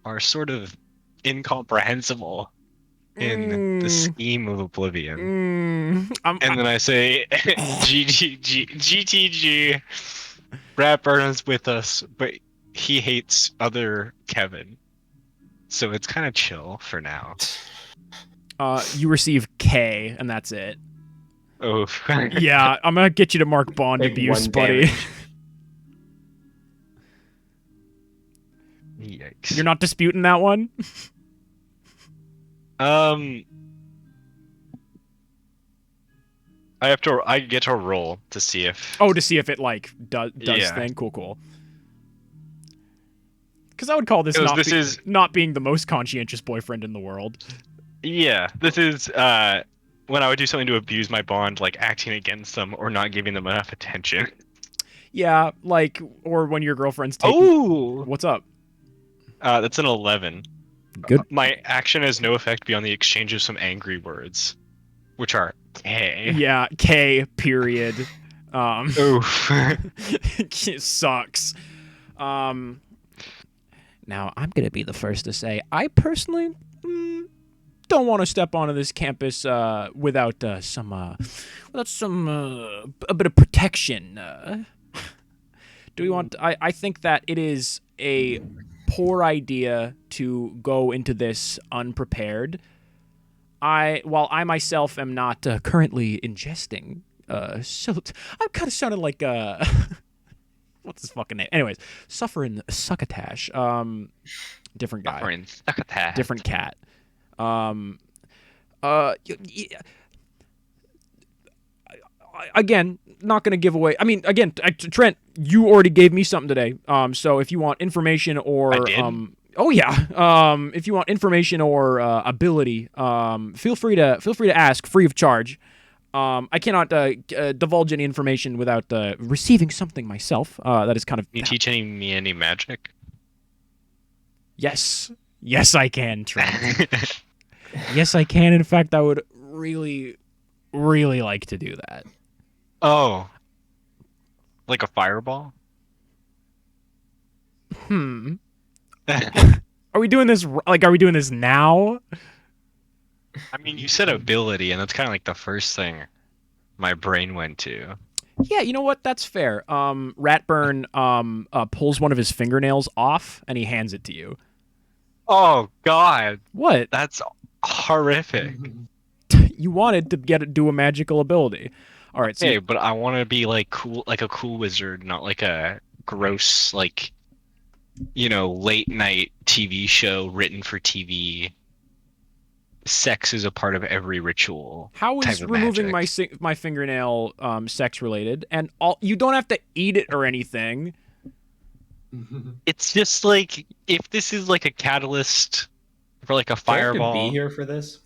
are sort of incomprehensible in the scheme of Oblivion. And then I say, GTG, Brad Burnham's with us, but he hates other Kevin. So it's kind of chill for now. You receive K, and that's it. Oh. Yeah, I'm gonna get you to mark bond Take abuse, one buddy. damage. Yikes. You're not disputing that one? I get to roll to see if. Oh, to see if it, like, does Yeah. thing? Cool. Because I would call this, Because not being the most conscientious boyfriend in the world. Yeah, this is when I would do something to abuse my bond, like acting against them or not giving them enough attention. Yeah, like, or when your girlfriend's taking... Oh, What's up? that's an 11. Good. My action has no effect beyond the exchange of some angry words, which are K. Yeah, K, period. Oof. Sucks. Now, I'm going to be the first to say, I personally don't want to step onto this campus without a bit of protection. Do we want... I think that it is a poor idea to go into this unprepared. While I myself am not currently ingesting silt, I'm kind of sounding like what's his fucking name? Anyways, Suffering Succotash. Different guy. Suffering Succotash. Different cat. Again, not going to give away. I mean, again, Trent, you already gave me something today. So if you want information or I did? oh yeah, if you want information or ability, feel free to ask, free of charge. I cannot divulge any information without receiving something myself. That is kind of... Can you teach me any magic? Yes, I can, Trent. Yes, I can. In fact, I would really, really like to do that. Oh, like a fireball? Are we doing this? Like, are we doing this now? I mean, you said ability, and that's kind of like the first thing my brain went to. Yeah, you know what? That's fair. Ratburn pulls one of his fingernails off, and he hands it to you. Oh God, What? that's horrific. You wanted to do a magical ability. All right. So Okay, but I want to be like cool, like a cool wizard, not like a gross, like, late night TV show written for TV. Sex is a part of every ritual. how is type of removing magic. my fingernail sex related? And you don't have to eat it or anything. It's just like if this is like a catalyst for like a Do I have to fireball. be here for this?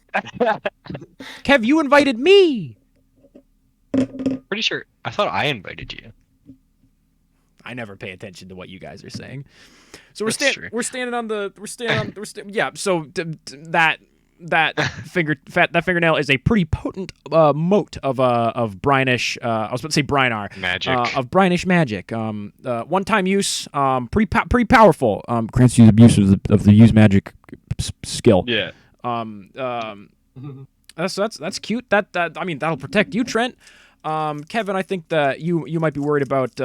Kev, you invited me. Pretty sure. I thought I invited you. I never pay attention to what you guys are saying. So That's true. we're standing on the yeah. So that that fingernail is a pretty potent mote of brinish. I was about to say Brinar. Magic. Of brinish magic. One-time use. Pretty powerful. Grants you the use of the use magic skill. Yeah. That's cute. That I mean that'll protect you, Trent. Kevin, I think that you might be worried about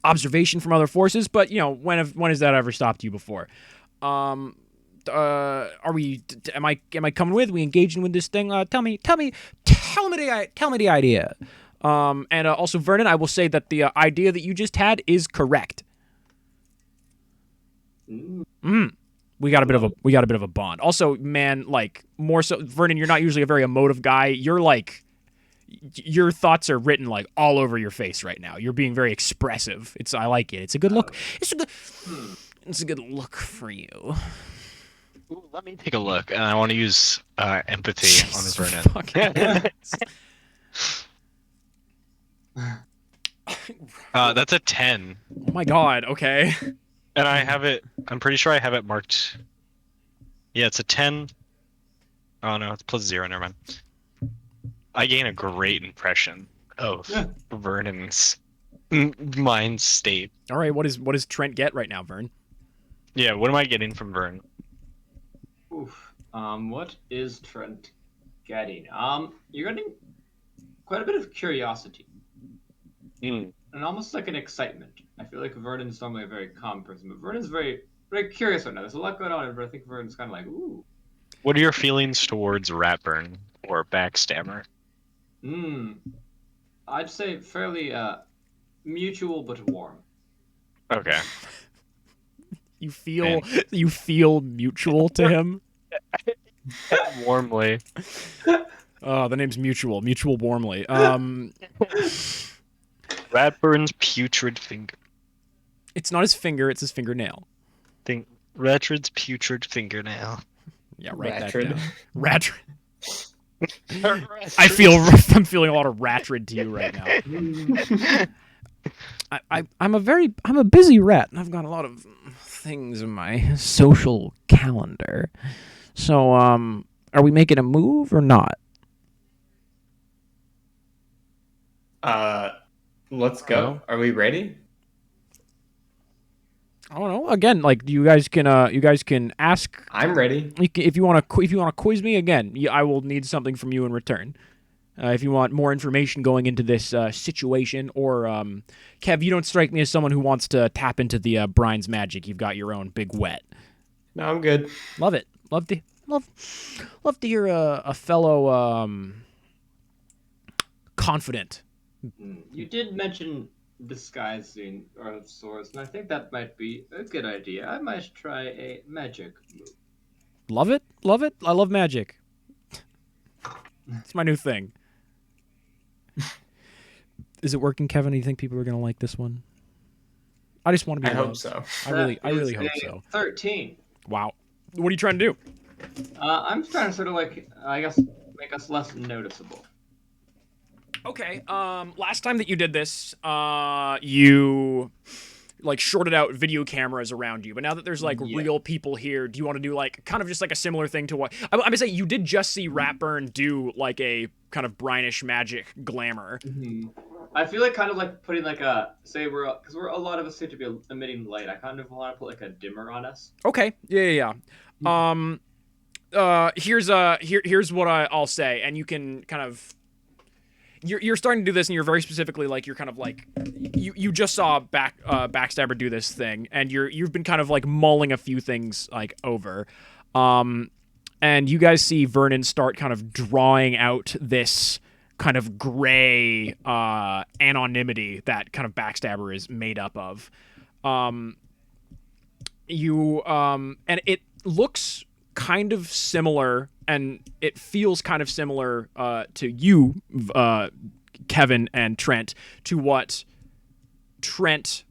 observation from other forces, but when has that ever stopped you before? Are we? Am I coming with? We engaging with this thing? Tell me the idea. And also Vernon, I will say that the idea that you just had is correct. We got a bit of a bond. Also, man, like more so, Vernon, you're not usually a very emotive guy. You're like, your thoughts are written like all over your face right now. You're being very expressive. I like it. It's a good look. It's a good look for you. Ooh, let me take a look. And I want to use empathy on Jesus Vernon. That's a 10. Oh my god. Okay. And I have it. I'm pretty sure I have it marked. Yeah, it's a 10. Oh no, it's +0. Never mind. I gain a great impression of Vernon's mind state. All right. What does Trent get right now, Vern? Yeah. What am I getting from Vern? Oof. What is Trent getting? You're getting quite a bit of curiosity. And almost like an excitement. I feel like Vernon's normally a very calm person, but Vernon's very, very curious right now. There's a lot going on, but I think Vernon's kind of like, ooh. What are your feelings towards Ratburn or Backstabber? I'd say fairly mutual but warm. Okay. You feel mutual to him? Warmly. Oh, the name's Mutual warmly. Ratburn's putrid finger. It's not his finger, it's his fingernail. Ratrid's putrid fingernail. Yeah, write Ratrid. that down. Ratrid. I'm feeling a lot of Ratrid to you right now. I'm a busy rat, and I've got a lot of things in my social calendar. So, are we making a move or not? Let's go. Are we ready? I don't know. Again, like you guys can ask. I'm ready. If you want to quiz me again, I will need something from you in return. If you want more information going into this situation, or Kev, you don't strike me as someone who wants to tap into the Brian's magic. You've got your own big wet. No, I'm good. Love it. Love to hear a fellow confident. You did mention disguising of sorts, and I think that might be a good idea. I might try a magic move. Love it. I love magic. It's my new thing. Is it working, Kevin? Do you think people are gonna like this one? I just want to be. I hope so. I really hope so. 13. Wow. What are you trying to do? I'm trying to sort of like, I guess, make us less noticeable. Okay. Last time that you did this, you like shorted out video cameras around you, but now that there's like real people here, do you want to do like kind of just like a similar thing to what I'm gonna say? You did just see Ratburn do like a kind of brinish magic glamour. I feel like kind of like putting like a because we're a lot of us seem to be emitting light. I kind of want to put like a dimmer on us. Okay. Yeah. Here's what I'll say, and you can kind of. You're starting to do this, and you're very specifically like you're kind of like you just saw Backstabber do this thing, and you've been kind of like mulling a few things like over, and you guys see Vernon start kind of drawing out this kind of gray anonymity that kind of Backstabber is made up of, and it looks kind of similar. And it feels kind of similar to you, Kevin and Trent, to what Trent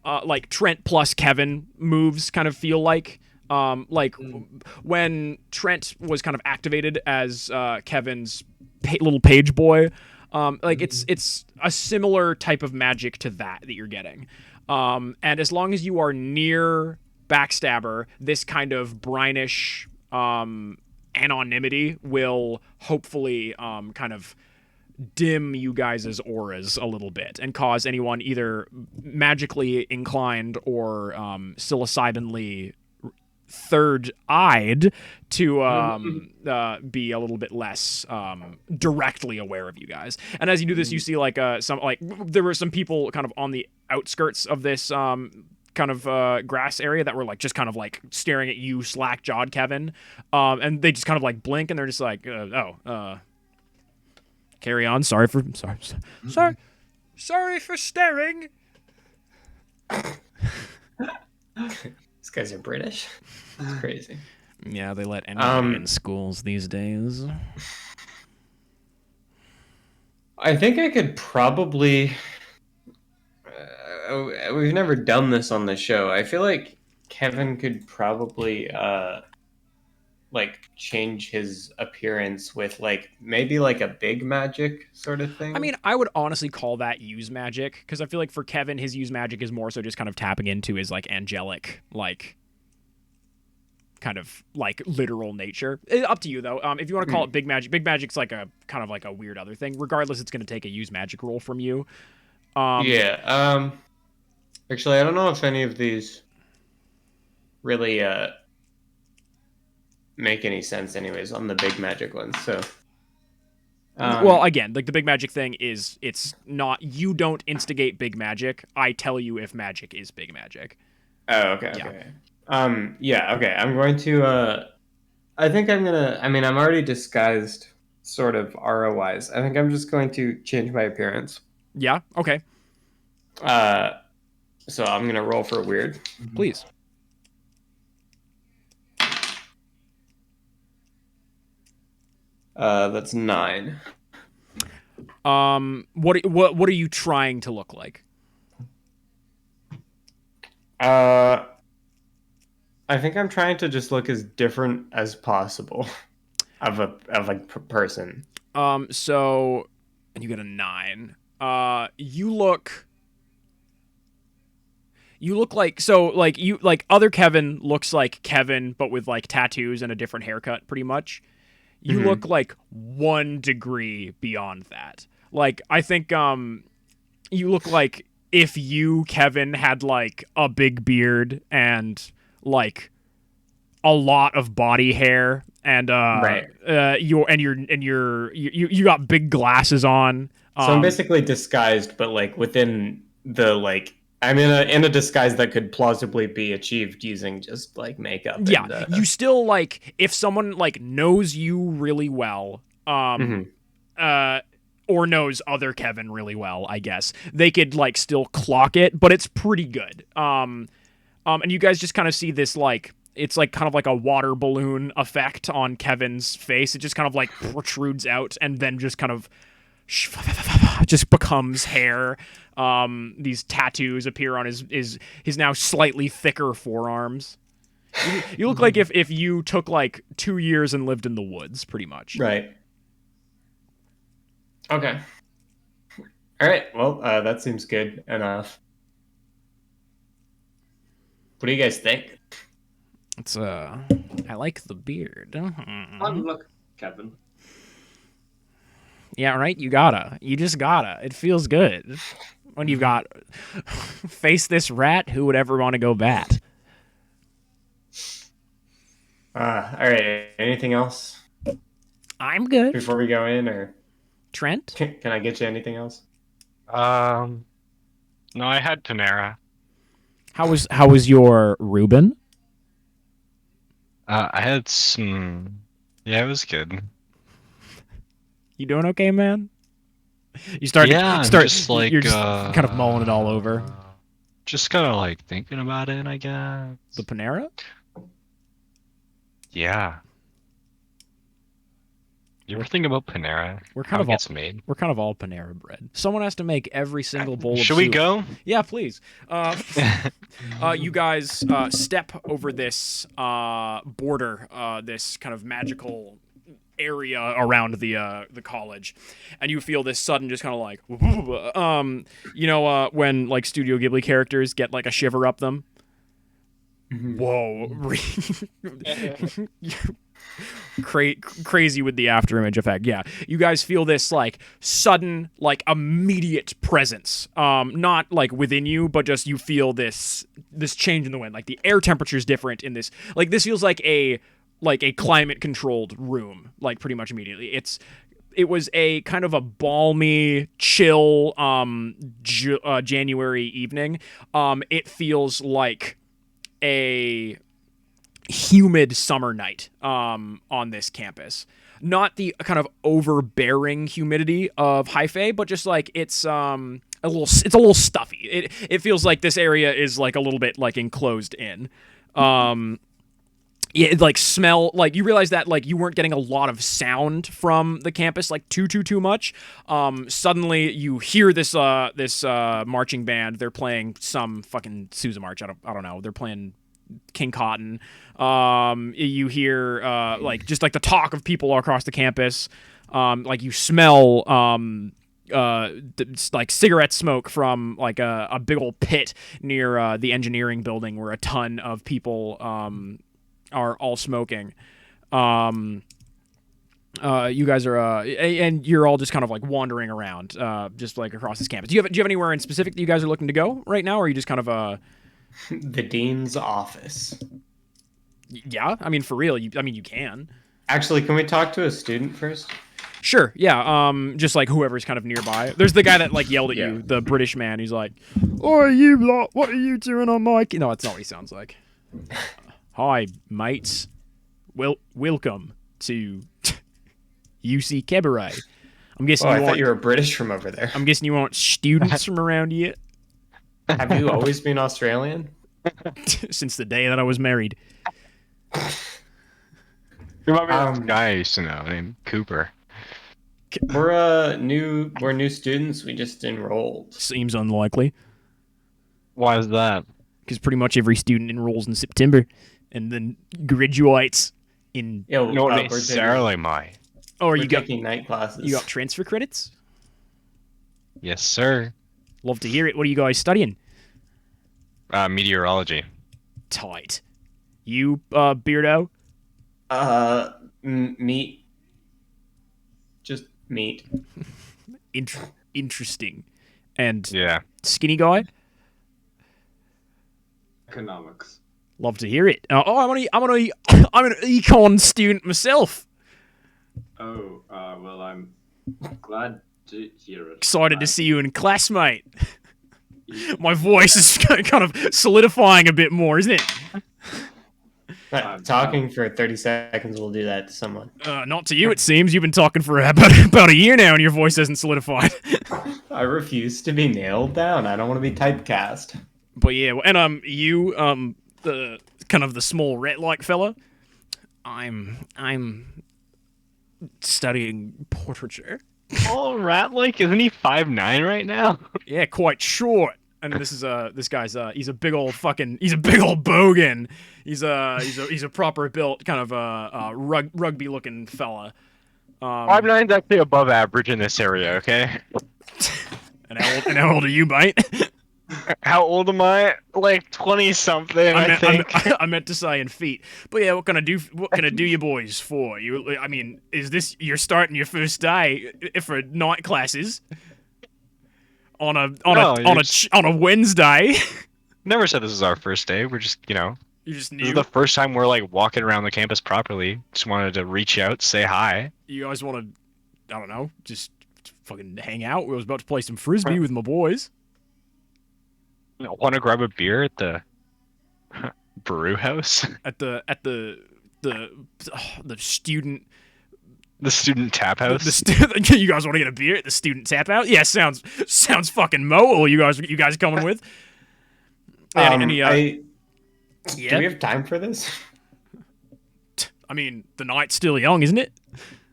plus Kevin moves kind of feel like. When Trent was kind of activated as Kevin's little page boy, it's a similar type of magic to that you're getting. And as long as you are near Backstabber, this kind of brinish anonymity will hopefully kind of dim you guys' auras a little bit and cause anyone either magically inclined or psilocybinly third-eyed to be a little bit less directly aware of you guys. And as you do this, you see like there were some people kind of on the outskirts of this kind of grass area that were like just kind of like staring at you, slack-jawed Kevin, and they just kind of like blink and they're just like, carry on. Sorry for staring. These guys are British. It's crazy. Yeah, they let anyone in schools these days. I think I could probably. We've never done this on the show. I feel like Kevin could probably like change his appearance with like maybe like a big magic sort of thing. I mean, I would honestly call that use magic, because I feel like for Kevin, his use magic is more so just kind of tapping into his like angelic, like kind of like literal nature. Up to you though. If you want to call it big magic's like a kind of like a weird other thing. Regardless, it's going to take a use magic roll from you. Yeah. Actually, I don't know if any of these really make any sense anyways on the big magic ones. So well, again, like the big magic thing is, it's not, you don't instigate big magic. I tell you if magic is big magic. Oh, okay. Yeah. Okay. Yeah, okay. I'm going to I think I'm gonna, I mean, I'm already disguised sort of aura-wise. I think I'm just going to change my appearance. Yeah, okay. So I'm gonna roll for weird. Please. That's 9. What are you trying to look like? I think I'm trying to just look as different as possible of a person. So, and you get a 9. You look like, so like you, like other Kevin looks like Kevin but with like tattoos and a different haircut pretty much. You look like 1 degree beyond that. Like, I think you look like if you, Kevin, had like a big beard and like a lot of body hair and you got big glasses on. So I'm basically disguised, but like within the like I'm in a disguise that could plausibly be achieved using just like makeup. Yeah, and, you still like, if someone like knows you really well, or knows other Kevin really well, I guess they could like still clock it, but it's pretty good. And you guys just kind of see this like, it's like kind of like a water balloon effect on Kevin's face. It just kind of like protrudes out and then just kind of just becomes hair. These tattoos appear on his now slightly thicker forearms. You look like if you took like 2 years and lived in the woods, pretty much. Right. Okay. All right. Well, that seems good enough. What do you guys think? It's I like the beard. Look, Kevin. Yeah, right. You just gotta. It feels good when you've got face this rat. Who would ever want to go bat? All right. Anything else I'm good. before we go in, or Trent? can I get you anything else? No, I had Panera. How was your Reuben? I had some. Yeah, it was good. You doing okay, man? You start. Yeah, start. just like You're just kind of mulling it all over. Just kind of like thinking about it, I guess. The Panera? Yeah. You ever think about Panera? We're kind How of it gets made. We're kind of all Panera bread. Someone has to make every single bowl of Should we soup. go? Yeah, please. You guys step over this border, this kind of magical area around the college, and you feel this sudden just kind of like, when like Studio Ghibli characters get like a shiver up them. Whoa. Crazy with the after image effect. Yeah. You guys feel this like sudden, like immediate presence. Not like within you, but just you feel this change in the wind. Like the air temperature is different in this. Like this feels like a climate controlled room, like pretty much immediately. It was a kind of a balmy, chill January evening. It feels like a humid summer night on this campus. Not the kind of overbearing humidity of Haifei, but just like it's a little stuffy. It feels like this area is like a little bit like enclosed in. Yeah, like smell, like you realize that like you weren't getting a lot of sound from the campus, like too much. Suddenly you hear this marching band. They're playing some fucking Sousa march. I don't know. They're playing King Cotton. You hear like just like the talk of people all across the campus. Like you smell like cigarette smoke from like a big old pit near the engineering building where a ton of people are all smoking. You guys are and you're all just kind of like wandering around just like across this campus. Do you have anywhere in specific that you guys are looking to go right now, or are you just kind of The dean's office. yeah, I mean for real, you can. Actually, can we talk to a student first? Sure, yeah. Just like whoever's kind of nearby. There's the guy that like yelled at Yeah. you, the British man. He's like, "Oh, you lot, what are you doing on my?" No, that's not what he sounds like. Hi, mates. Welcome to UC Cabaret. I'm guessing Oh, I you thought want. you were British from over there. I'm guessing you want students from around here Have you always been Australian? since the day that I was married. Guy I used to know named Cooper. We're new students. We just enrolled. Seems unlikely Why is that? because pretty much every student enrolls in September and then graduates in. Yo, Not we're necessarily, mate. Oh, We're you got taking night classes. transfer credits? Yes, sir. Love to hear it. What are you guys studying? Meteorology. Tight. You, Beardo? Meat. Just meat. Interesting. And Yeah. skinny guy? Economics. Love to hear it. I'm an econ student myself. Oh, well, I'm glad to hear it. Excited to see you in class, mate. My voice is kind of solidifying a bit more, isn't it? Talking for 30 seconds will do that to someone. Not to you, it seems. You've been talking for about a year now, and your voice hasn't solidified. I refuse to be nailed down. I don't want to be typecast. But yeah, and you, the kind of the small rat-like fella. I'm studying portraiture. Oh, rat-like? Isn't he 5'9" right now? Yeah, quite short. And this is this guy's he's a big old bogan. He's a proper built kind of rugby looking fella. 5'9's actually above average in this area, okay? And how old are you, mate? How old am I? Like 20-something, I think. I meant to say in feet. But yeah, what can I do you boys for? I mean, is this you're starting your first day for night classes? On a Wednesday. Never said this is our first day. We're just, You just this knew. is the first time we're like walking around the campus properly. Just wanted to reach out, say hi. You guys want to, I don't know, just fucking hang out. We was about to play some frisbee with my boys. Want to grab a beer at the brew house? At the student. The student tap house? You guys want to get a beer at the student tap house? Yeah, sounds fucking mo. You guys coming with? Do Yeah. we have time for this? I mean, the night's still young, isn't it?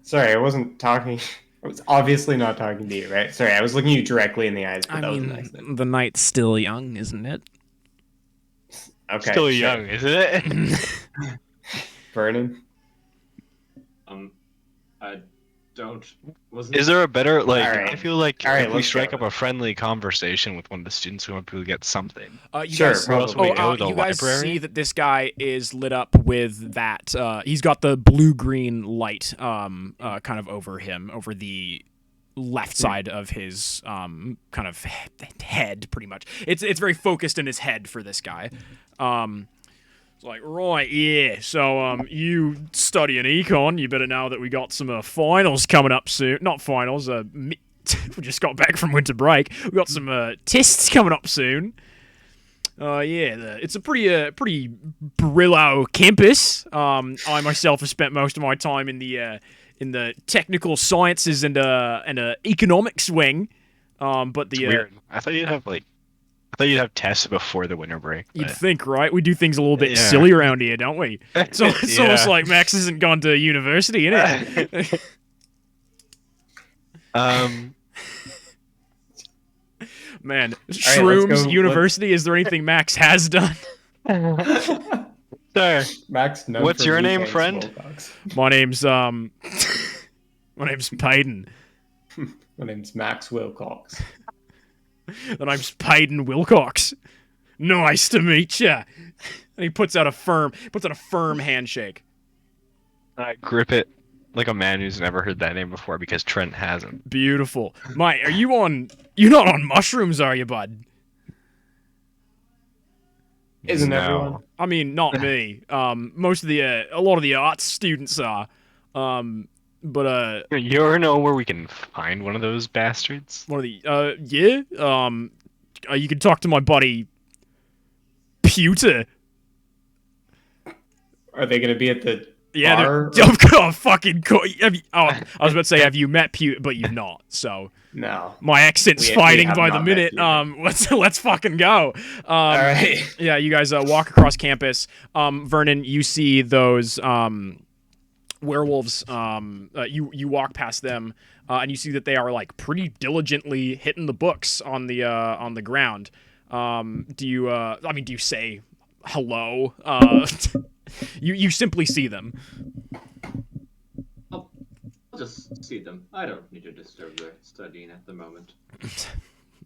Sorry, I wasn't talking. I was obviously not talking to you, right? Sorry, I was looking you directly in the eyes, but that was an accident. the night's still young, isn't it? Okay. Still sure. young, isn't it? Vernon? I don't. Wasn't. Is there a better like? Alright. I feel like Alright, if we let's strike go. up a friendly conversation with one of the students, we might be able to get something. You Sure, guys, probably. Else we go to the you guys library? see that this guy is lit up with that. He's got the blue-green light, kind of over him, over the left side of his kind of head, pretty much. It's very focused in his head for this guy. It's like, right, yeah. So, you study an econ. You better know that we got some finals coming up soon. Not finals. We just got back from winter break. We got some tests coming up soon. It's a pretty Brillo campus. I myself have spent most of my time in the technical sciences and economics wing. But It's weird. I thought you'd have tests before the winter break. You'd but- think, right? We do things a little bit Yeah. silly around here, don't we? It's almost Yeah. like Max hasn't gone to university, innit? Man, let's shrooms, go- university. Is there anything Max has done? Sir, Max, known What's for your name, Wu-Tang's friend? Wilcox. My name's my name's Payden. My name's Max Wilcox. The name's Payden Wilcox. Nice to meet ya. And he puts out a firm handshake. I grip it like a man who's never heard that name before because Trent hasn't. Beautiful. Mate, you're not on mushrooms, are you, bud? Isn't No. everyone? I mean, not me. Most of a lot of the arts students are. But You ever know where we can find one of those bastards? one of the you can talk to my buddy Pewter. Are they going to be at the Yeah, bar? I've got a fucking. I was about to say, have you met Pewter? But you've not. So No. my accent's We fighting have by not the met minute. Pewter. Let's fucking go. All right. Yeah, you guys walk across campus. Vernon, you see those werewolves. You walk past them, and you see that they are like pretty diligently hitting the books on the ground. Do you say hello? You simply see them. I'll just see them. I don't need to disturb their studying at the moment.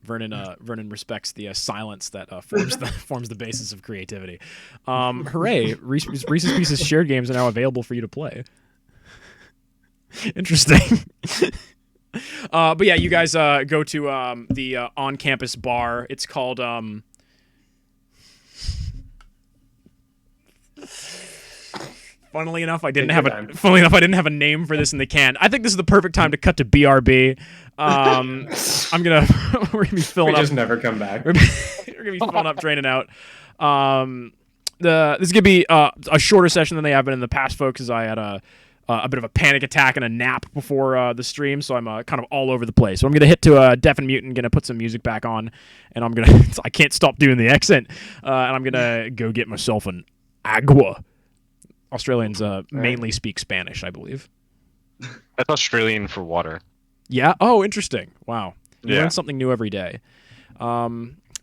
Vernon respects the silence that forms the basis of creativity. Hooray! Reese's Pieces shared games are now available for you to play. Interesting. But yeah, you guys go to the on-campus bar. It's called Funnily enough, I didn't Take have your a. time. Funnily enough, I didn't have a name for this in the can. I think this is the perfect time to cut to BRB. I'm gonna. We're gonna be We filling up. just never come back. We're gonna be filling up, draining out. This is gonna be a shorter session than they have been in the past, folks. Because I had a bit of a panic attack and a nap before the stream, so I'm kind of all over the place. So I'm gonna hit to Deaf and Mute and gonna put some music back on, and I'm gonna. I can't stop doing the accent, and I'm gonna go get myself an agua. Australians mainly speak Spanish, I believe. That's Australian for water. Yeah. Oh, interesting. Wow. You Yeah. learn something new every day. I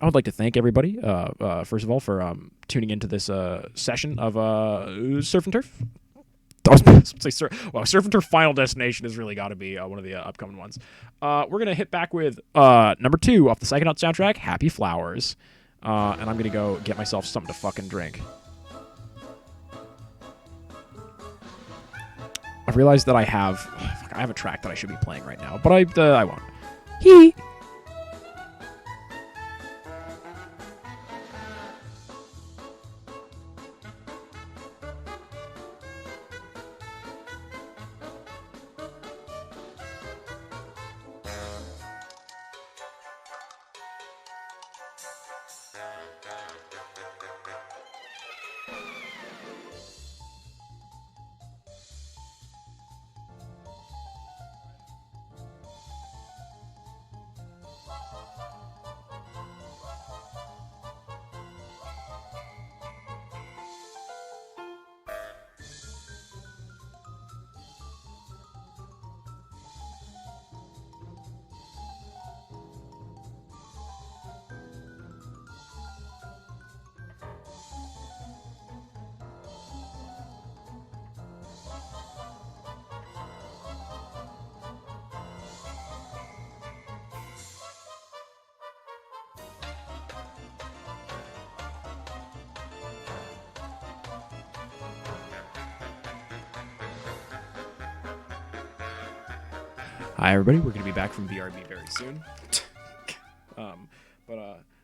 would like to thank everybody, first of all, for tuning into this session of Surf and Turf. I was supposed to say Surf and Turf Final Destination has really got to be one of the upcoming ones. We're going to hit back with number 2 off the Psychonaut soundtrack, Happy Flowers. And I'm going to go get myself something to fucking drink. I realized that I have a track that I should be playing right now, but I won't. Hee. Hi, everybody. We're going to be back from BRB very soon.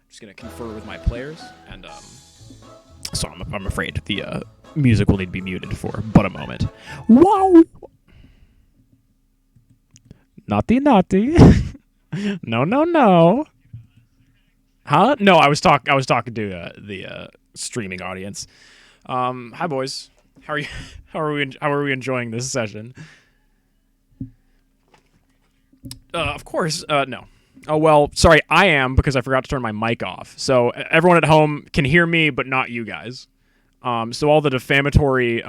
Just going to confer with my players, and so I'm afraid the music will need to be muted for but a moment. Wow! Naughty, naughty. No, no, no. Huh? No, I was talking to the streaming audience. Hi, boys. How are you? How are we enjoying this session? Of course, no. Oh, well, sorry, I am, because I forgot to turn my mic off. So everyone at home can hear me, but not you guys. So all the defamatory...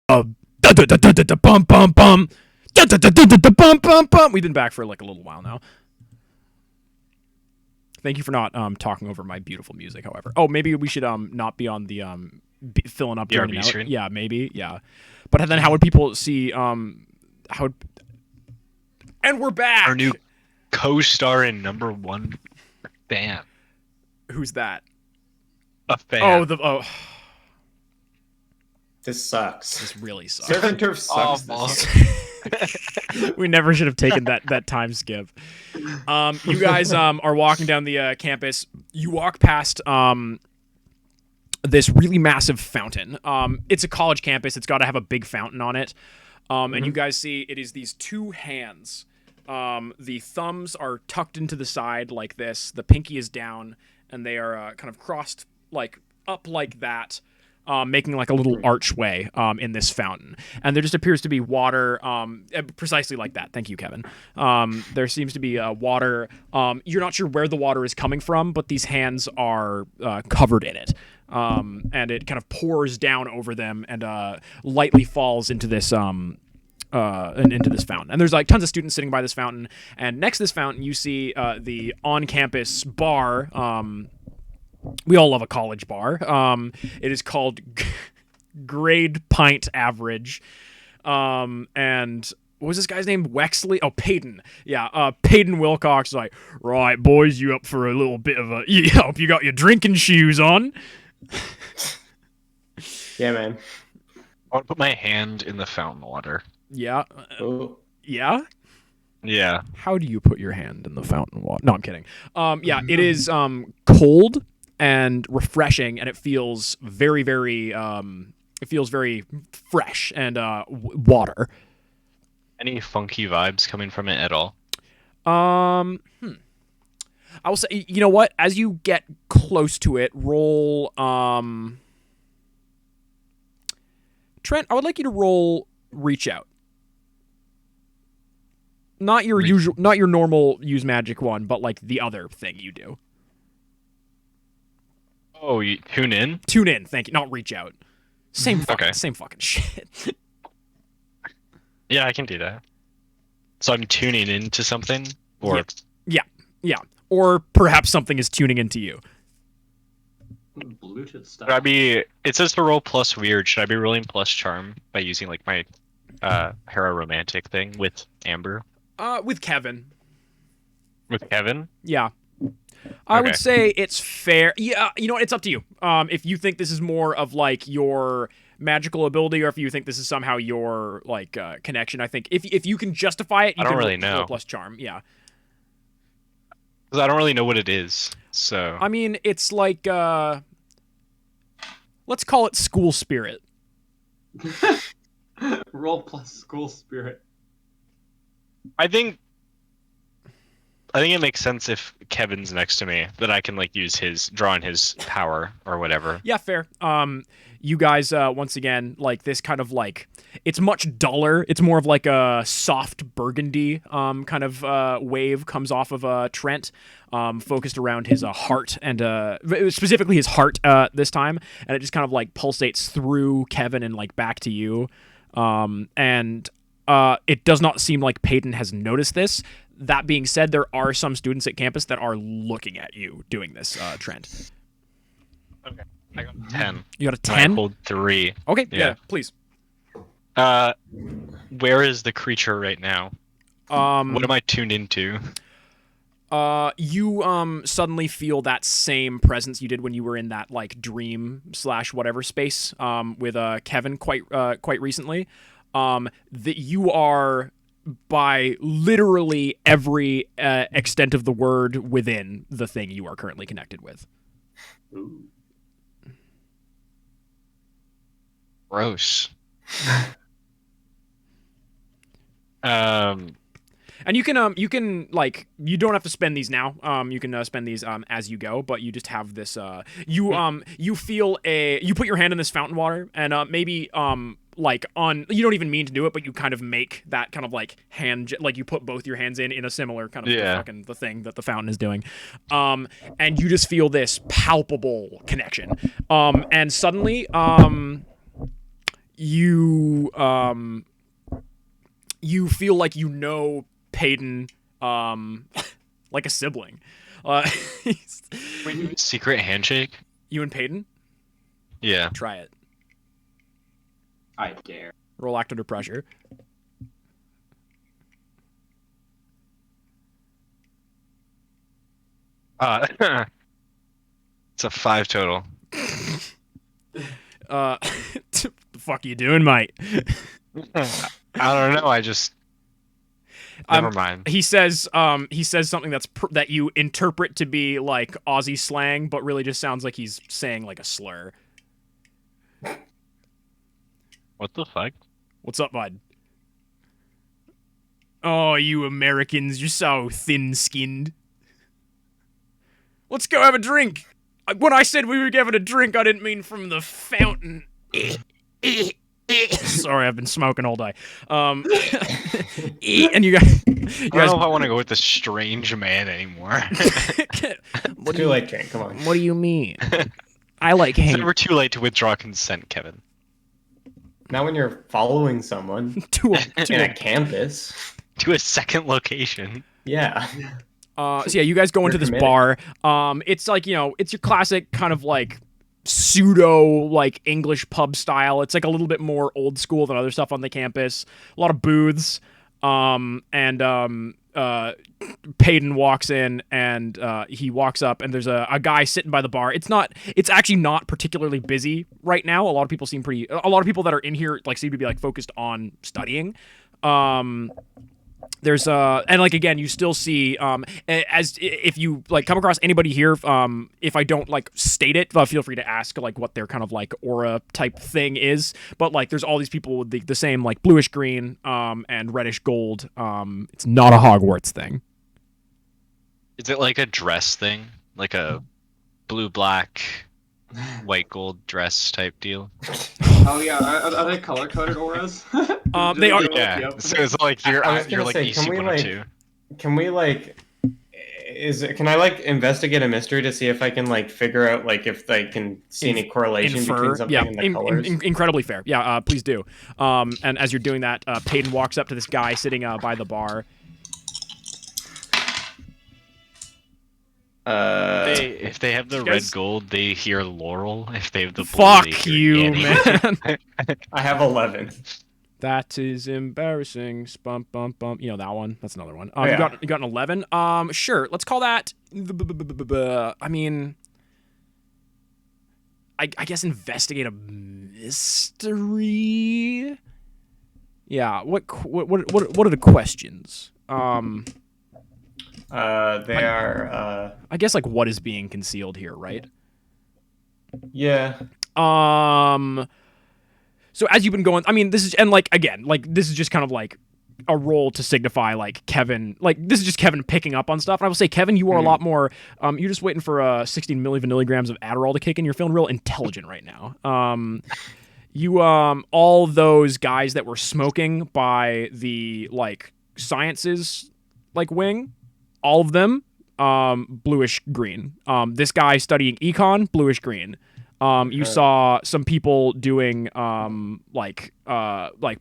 Bum bum bum. Bum bum bum. We've been back for like a little while now. Thank you for not talking over my beautiful music. However, maybe we should not be on the filling up BRB joining out. screen? Yeah, maybe. Yeah, but then how would people see how would... And we're back. Our new co-star and #1 fan. Who's that? A fan. This sucks. This really sucks. Surf and Turf sucks Awful. this year. We never should have taken that time skip. You guys are walking down the campus. You walk past this really massive fountain. It's a college campus. It's got to have a big fountain on it. And you guys see it is these two hands. The thumbs are tucked into the side like this. The pinky is down, and they are kind of crossed like up like that. Making like a little archway in this fountain. And there just appears to be water precisely like that. Thank you, Kevin. There seems to be water. You're not sure where the water is coming from, but these hands are covered in it. And it kind of pours down over them and lightly falls into this into this fountain. And there's like tons of students sitting by this fountain. And next to this fountain, you see the on-campus bar. We all love a college bar. It is called Grade Pint Average. And what was this guy's name? Wexley? Oh, Peyton. Yeah, Peyton Wilcox is like, right, boys, you up for a little bit of a... You hope you got your drinking shoes on. Yeah, man. I want to put my hand in the fountain water. Yeah. Oh. Yeah? Yeah. How do you put your hand in the fountain water? No, I'm kidding. Yeah, it is cold and refreshing, and it feels very, very fresh and water. Any funky vibes coming from it at all? I will say, you know what? As you get close to it, roll. Trent, I would like you to roll reach out. Not your usual, not your normal use magic one, but like the other thing you do. Oh, you tune in? Tune in, thank you. Not reach out. Same fucking Okay. shit. Yeah, I can do that. So I'm tuning into something, or Yeah. Or perhaps something is tuning into you. Bluetooth stuff. should I be? It says to roll plus weird. Should I be rolling plus charm by using like my hero romantic thing with Amber With Kevin. with Kevin? Yeah. I would Okay. say it's fair. Yeah, you know what? It's up to you. If you think this is more of like your magical ability, or if you think this is somehow your like connection, I think if you can justify it, you I don't can really roll know. plus charm. Yeah. Because I don't really know what it is. So I mean, it's like let's call it school spirit. Roll plus school spirit. I think it makes sense if Kevin's next to me that I can like use draw on his power or whatever. Yeah, fair. You guys, once again, like this kind of like, it's much duller. It's more of like a soft burgundy kind of wave comes off of Trent, focused around his heart and specifically his heart this time, and it just kind of like pulsates through Kevin and like back to you, and it does not seem like Peyton has noticed this. That being said, there are some students at campus that are looking at you doing this, Trent. Okay. I got a 10. You got a And I 10? pulled 3. Okay, yeah, Yeah. please. Where is the creature right now? What am I tuned into? You suddenly feel that same presence you did when you were in that like dream / whatever space with Kevin quite recently. That you are by literally every extent of the word within the thing you are currently connected with. Ooh. Gross. And you can like, you don't have to spend these now. You can spend these as you go, but you just have this. You feel you put your hand in this fountain water, and maybe like on, you don't even mean to do it, but you kind of make that kind of like hand, like you put both your hands in a similar kind of fucking the thing that the fountain is doing, and you just feel this palpable connection, and suddenly you feel like you know Peyton like a sibling. Wait, secret handshake? You and Peyton? Yeah. Try it. I dare. Roll act under pressure. It's a 5 total. The fuck you doing, mate? I don't know. I just never mind. He says something that you interpret to be like Aussie slang, but really just sounds like he's saying like a slur. What the fuck? What's up, bud? Oh, you Americans, you're so thin-skinned. Let's go have a drink. When I said we were having a drink, I didn't mean from the fountain. Sorry, I've been smoking all day. And you guys, I don't know if I want to go with this strange man anymore. what Too late, Trent. Come on. What do you mean? I like It's hanging never too late to withdraw consent, Kevin. Now, when you're following someone to in a campus, To a second location. yeah. So yeah, you guys go into You're this committed. bar. It's like, you know, it's your classic kind of like pseudo like English pub style. It's like a little bit more old school than other stuff on the campus. A lot of booths. Peyton walks in, and he walks up, and there's a guy sitting by the bar. It's actually not particularly busy right now. A lot of people that are in here like seem to be like focused on studying. There's and like again, you still see as if you like come across anybody here, if I don't like state it, feel free to ask like what their kind of like aura type thing is. But like there's all these people with the same like bluish green and reddish gold. It's not a Hogwarts thing. Is it like a dress thing? Like a blue, black, white, gold dress type deal? Oh yeah, are they color coded auras? They are- Yeah. So it's like I was you're gonna like say, EC102. can we like Can I like investigate a mystery to see if I can like figure out like if I can see any correlation between something yeah, and the colors? incredibly fair. Yeah, please do. And as you're doing that, Peyton walks up to this guy sitting by the bar. If they have the red guys- gold, they hear Laurel. If they have the blue, Fuck they hear you, Yanny. man. I have 11. That is embarrassing. Bump, bump, bump. You know that one. That's another one. Oh, yeah. You got an 11. Sure. Let's call that. I mean, I guess investigate a mystery. Yeah. What are the questions? They are. I guess like what is being concealed here, right? Yeah. So as you've been going, I mean, this is, and like, again, like, this is just kind of like a role to signify, like, Kevin, like, this is just Kevin picking up on stuff. And I will say, Kevin, you are a lot more, you're just waiting for 16 milligrams of Adderall to kick in. You're feeling real intelligent right now. All those guys that were smoking by the, like, sciences, like, wing, all of them, bluish green. This guy studying econ, bluish green. You saw some people doing like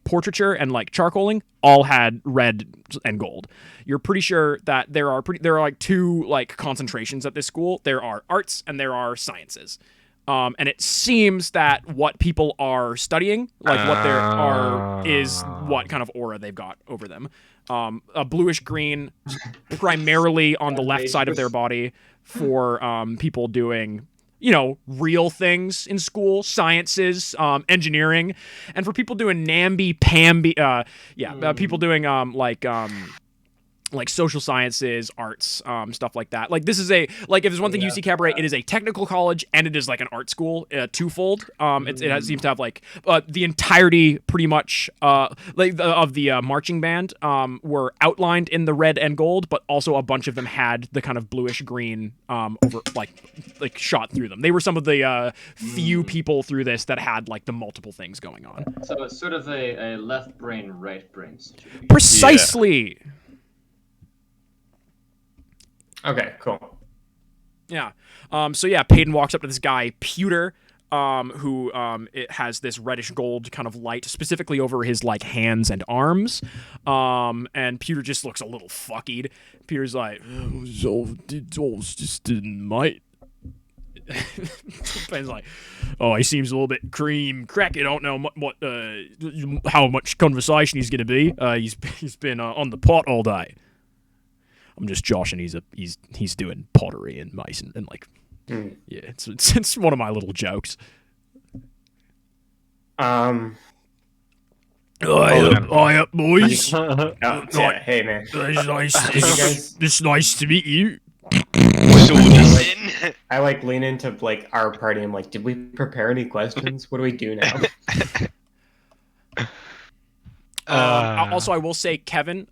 portraiture and like charcoaling, all had red and gold. You're pretty sure that there are like two like concentrations at this school. There are arts and there are sciences. And it seems that what people are studying, like what there are, is what kind of aura they've got over them. A bluish green, primarily on the left side of their body, for people doing, you know, real things in school, sciences, engineering, and for people doing namby-pamby, people doing like social sciences, arts, stuff like that. Like this is if there's one thing UC Cabaret, it is a technical college and it is like an art school, twofold. It seems to have like the entirety, pretty much, of the marching band were outlined in the red and gold, but also a bunch of them had the kind of bluish green over like shot through them. They were some of the few people through this that had like the multiple things going on. So it's sort of a left brain, right brain situation. Precisely. Okay, cool. Yeah. So yeah, Peyton walks up to this guy, Pewter, who it has this reddish gold kind of light specifically over his like hands and arms. And Pewter just looks a little fuckied. Pewter's like, just mate. Peyton's like, oh, he seems a little bit cream cracky. I don't know how much conversation he's gonna be. He's been on the pot all day. I'm just joshing. He's doing pottery and mason and like, yeah, it's one of my little jokes. Hold up, boys. Yeah, hey man. It's nice to meet you. I like lean into like our party. I'm like, did we prepare any questions? What do we do now? Also, I will say, Kevin,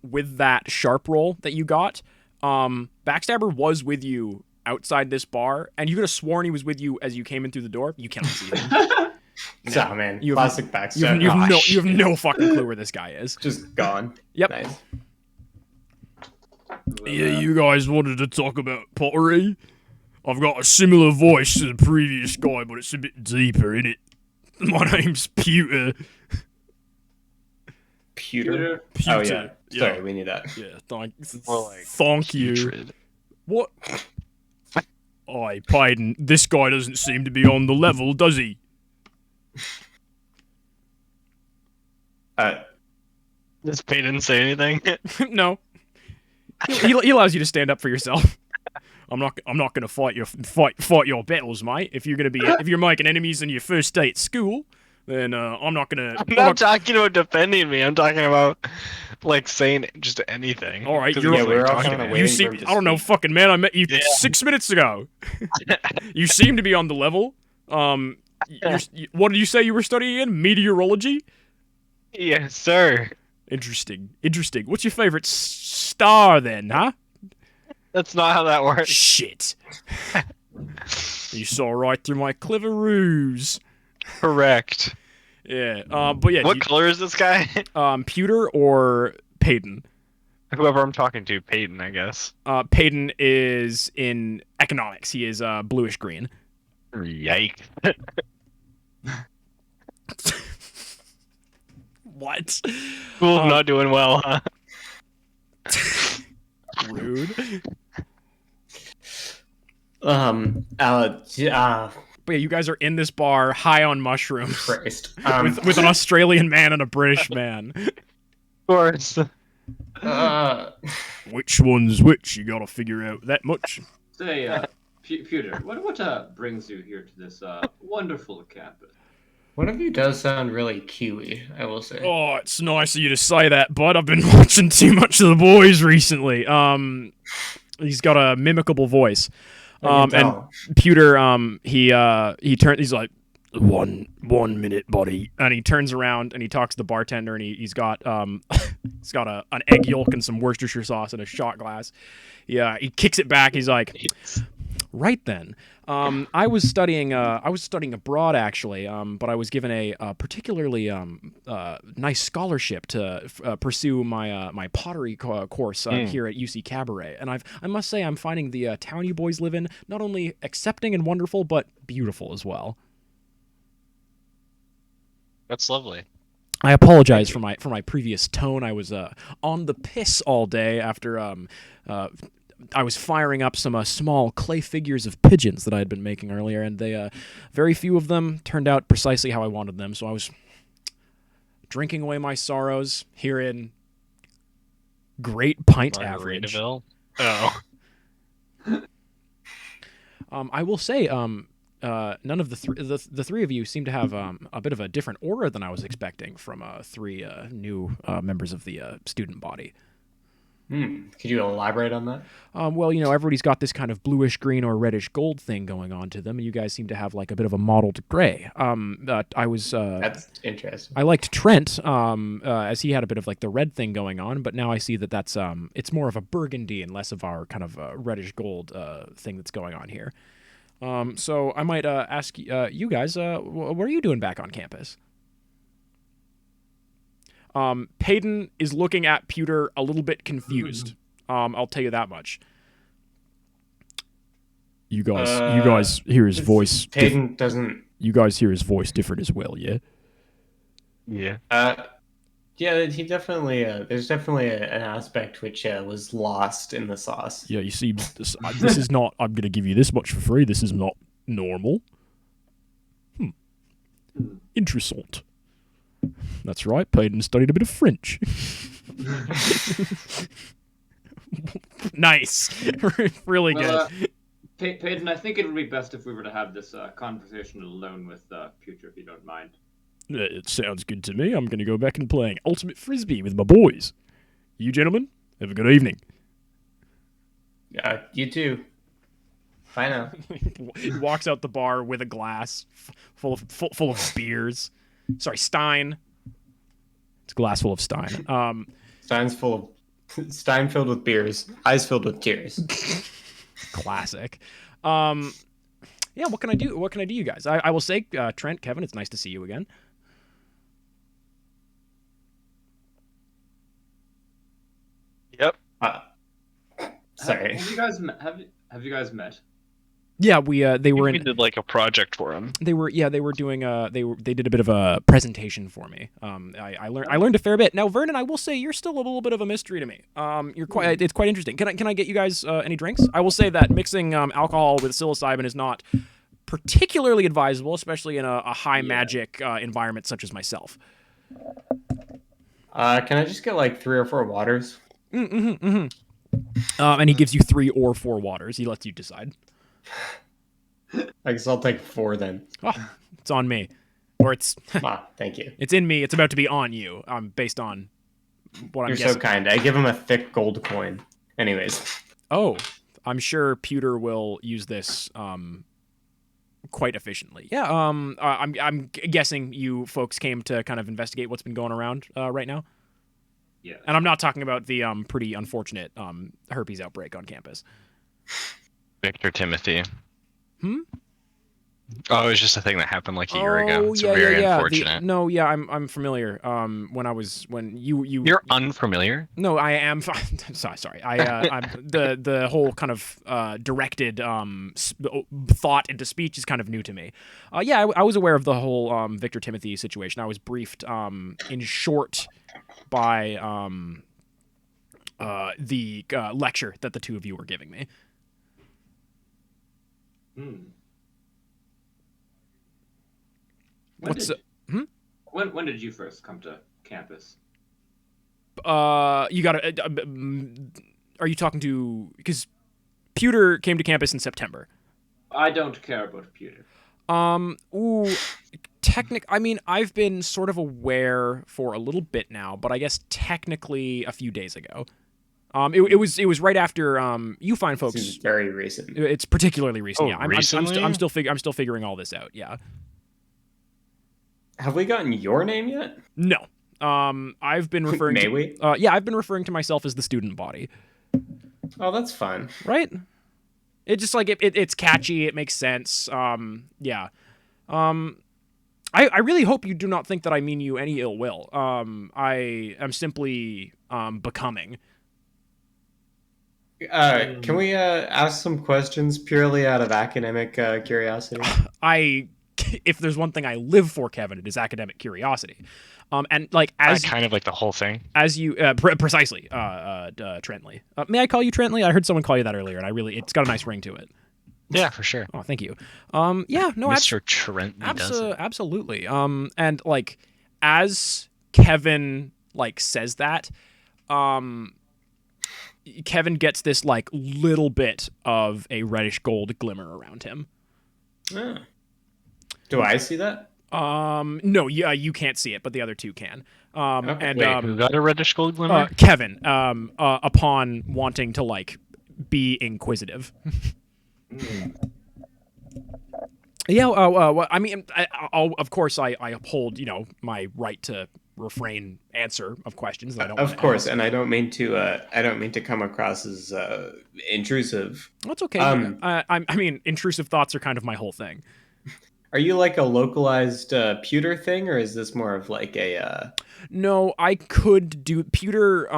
with that sharp roll that you got, Backstabber was with you outside this bar, and you could have sworn he was with you as you came in through the door. You cannot see him. No, man. You have- Classic backstab. You have no fucking clue where this guy is. Just gone. Yep. Nice. Yeah, you guys wanted to talk about pottery? I've got a similar voice to the previous guy, but it's a bit deeper, innit? My name's Pewter. Pewter? Pewter. Oh, yeah. Sorry, we need that. Yeah, More like thank you. Putrid. What? Aye, Payden, this guy doesn't seem to be on the level, does he? Does Peyton say anything? No. He allows you to stand up for yourself. I'm not gonna fight your battles, mate. If you're making enemies in your first day at school, then I'm not gonna. I'm not talking about defending me. I'm talking about like saying just anything. All right, 'Cause you're. it's we're like all talking kinda about- waiting You for seem. him to I don't know, speak. fucking man. I met you Yeah. 6 minutes ago. You seem to be on the level. What did you say you were studying in? Meteorology. Yes, sir. Interesting. What's your favorite star then, huh? That's not how that works. Shit. You saw right through my clever ruse. Correct. Yeah. But yeah. What color is this guy? Pewter or Peyton? Whoever I'm talking to, Peyton, I guess. Peyton is in economics. He is bluish green. Yikes. What? School's not doing well, huh? Rude. Christ. But yeah, you guys are in this bar, high on mushrooms, with an Australian man and a British man. Of course. Which one's which? You gotta figure out that much. Say, Pewter, what brings you here to this wonderful campus? One of you does sound really Kiwi, I will say. Oh, it's nice of you to say that, bud. I've been watching too much of the boys recently. He's got a mimicable voice. And Pewter, he's like, one minute, buddy, and he turns around and he talks to the bartender, and he's got an egg yolk and some Worcestershire sauce in a shot glass. Yeah, he kicks it back. He's like, right then. I was studying abroad actually, but I was given a particularly nice scholarship to pursue my pottery course here at UC Cabaret, and I must say I'm finding the town you boys live in not only accepting and wonderful, but beautiful as well. That's lovely. I apologize for my previous tone. I was on the piss all day after I was firing up some small clay figures of pigeons that I had been making earlier, and they very few of them turned out precisely how I wanted them. So I was drinking away my sorrows here in Great Pint Average. Oh. I will say, none of the three of you seem to have a bit of a different aura than I was expecting from three new members of the student body. Could you elaborate on that? Well, everybody's got this kind of bluish green or reddish gold thing going on to them, and you guys seem to have like a bit of a mottled gray. That's interesting. I liked Trent, as he had a bit of like the red thing going on, but now I see that that's it's more of a burgundy and less of our kind of reddish gold thing that's going on here. So I might ask you guys, what are you doing back on campus? Peyton is looking at Pewter a little bit confused. I'll tell you that much. You guys hear his voice. Peyton doesn't. You guys hear his voice different as well, yeah? Yeah. Yeah, he definitely. There's definitely an aspect which was lost in the sauce. Yeah, you see, this is not. I'm gonna give you this much for free. This is not normal. Interessant. That's right, Peyton studied a bit of French. Nice. Really good. Peyton, I think it would be best if we were to have this conversation alone with Pewter, if you don't mind. It sounds good to me. I'm going to go back and playing Ultimate Frisbee with my boys. You gentlemen, have a good evening. You too. Bye now. He walks out the bar with a glass full of beers. Sorry, Stein. It's a glass full of Stein. Stein filled with beers, eyes filled with tears. Classic. Yeah, what can I do? What can I do, you guys? I will say, Trent, Kevin, it's nice to see you again. Yep. Sorry. Have you guys met? Yeah, we did like a project for him. They were doing they did a bit of a presentation for me. I learned a fair bit. Now, Vernon, I will say you're still a little bit of a mystery to me. It's quite interesting. Can I get you guys any drinks? I will say that mixing alcohol with psilocybin is not particularly advisable, especially in a high magic environment such as myself. Can I just get like 3 or 4 waters? And he gives you 3 or 4 waters. He lets you decide. I guess I'll take 4 then. Oh, it's on me. Or it's... thank you. It's in me. It's about to be on you, based on what I'm guessing. You're so kind. I give him a thick gold coin. Anyways. Oh, I'm sure Pewter will use this quite efficiently. Yeah, I'm guessing you folks came to kind of investigate what's been going around right now? Yeah. And I'm not talking about the pretty unfortunate herpes outbreak on campus. Victor Timothy. Oh, it was just a thing that happened like a year ago. Oh It's yeah, yeah, very yeah. unfortunate. No, yeah, I'm familiar. When you You're unfamiliar? no, I am. Sorry. I'm the whole kind of directed thought into speech is kind of new to me. Yeah, I was aware of the whole Victor Timothy situation. I was briefed in short by the lecture that the two of you were giving me. Hmm. What's When did you first come to campus? you gotta are you talking to, because Pewter came to campus in September. I don't care about Pewter. Ooh, I mean, I've been sort of aware for a little bit now, but I guess technically a few days ago. It was right after you fine folks. Seems very recent. It's particularly recent. Oh, Yeah, recently? I'm still figuring all this out. Yeah. Have we gotten your name yet? No. I've been referring. May to, we? Yeah, I've been referring to myself as the student body. Oh, that's fun. Right. It just like it's catchy. It makes sense. Yeah. I really hope you do not think that I mean you any ill will. I am simply becoming. Can we ask some questions purely out of academic curiosity? If there's one thing I live for, Kevin, it is academic curiosity. And like I kind of like the whole thing. as you precisely, Trentley. May I call you Trentley? I heard someone call you that earlier, and it's got a nice ring to it. Yeah, for sure. Oh, thank you. Yeah, no, Mr. Trent does it. absolutely. And like as Kevin like says that, Kevin gets this like little bit of a reddish gold glimmer around him. Ah. Do I see that? No, yeah, you can't see it, but the other two can. Okay. And Wait, who got a reddish gold glimmer? Kevin, upon wanting to like be inquisitive. Yeah, well, I mean, of course, I uphold, my right to refrain answer of questions that I don't. Of wanna course, ask. and I don't mean to come across as intrusive. That's okay. I mean, intrusive thoughts are kind of my whole thing. Are you like a localized pewter thing, or is this more of like a? No, I could do. Pewter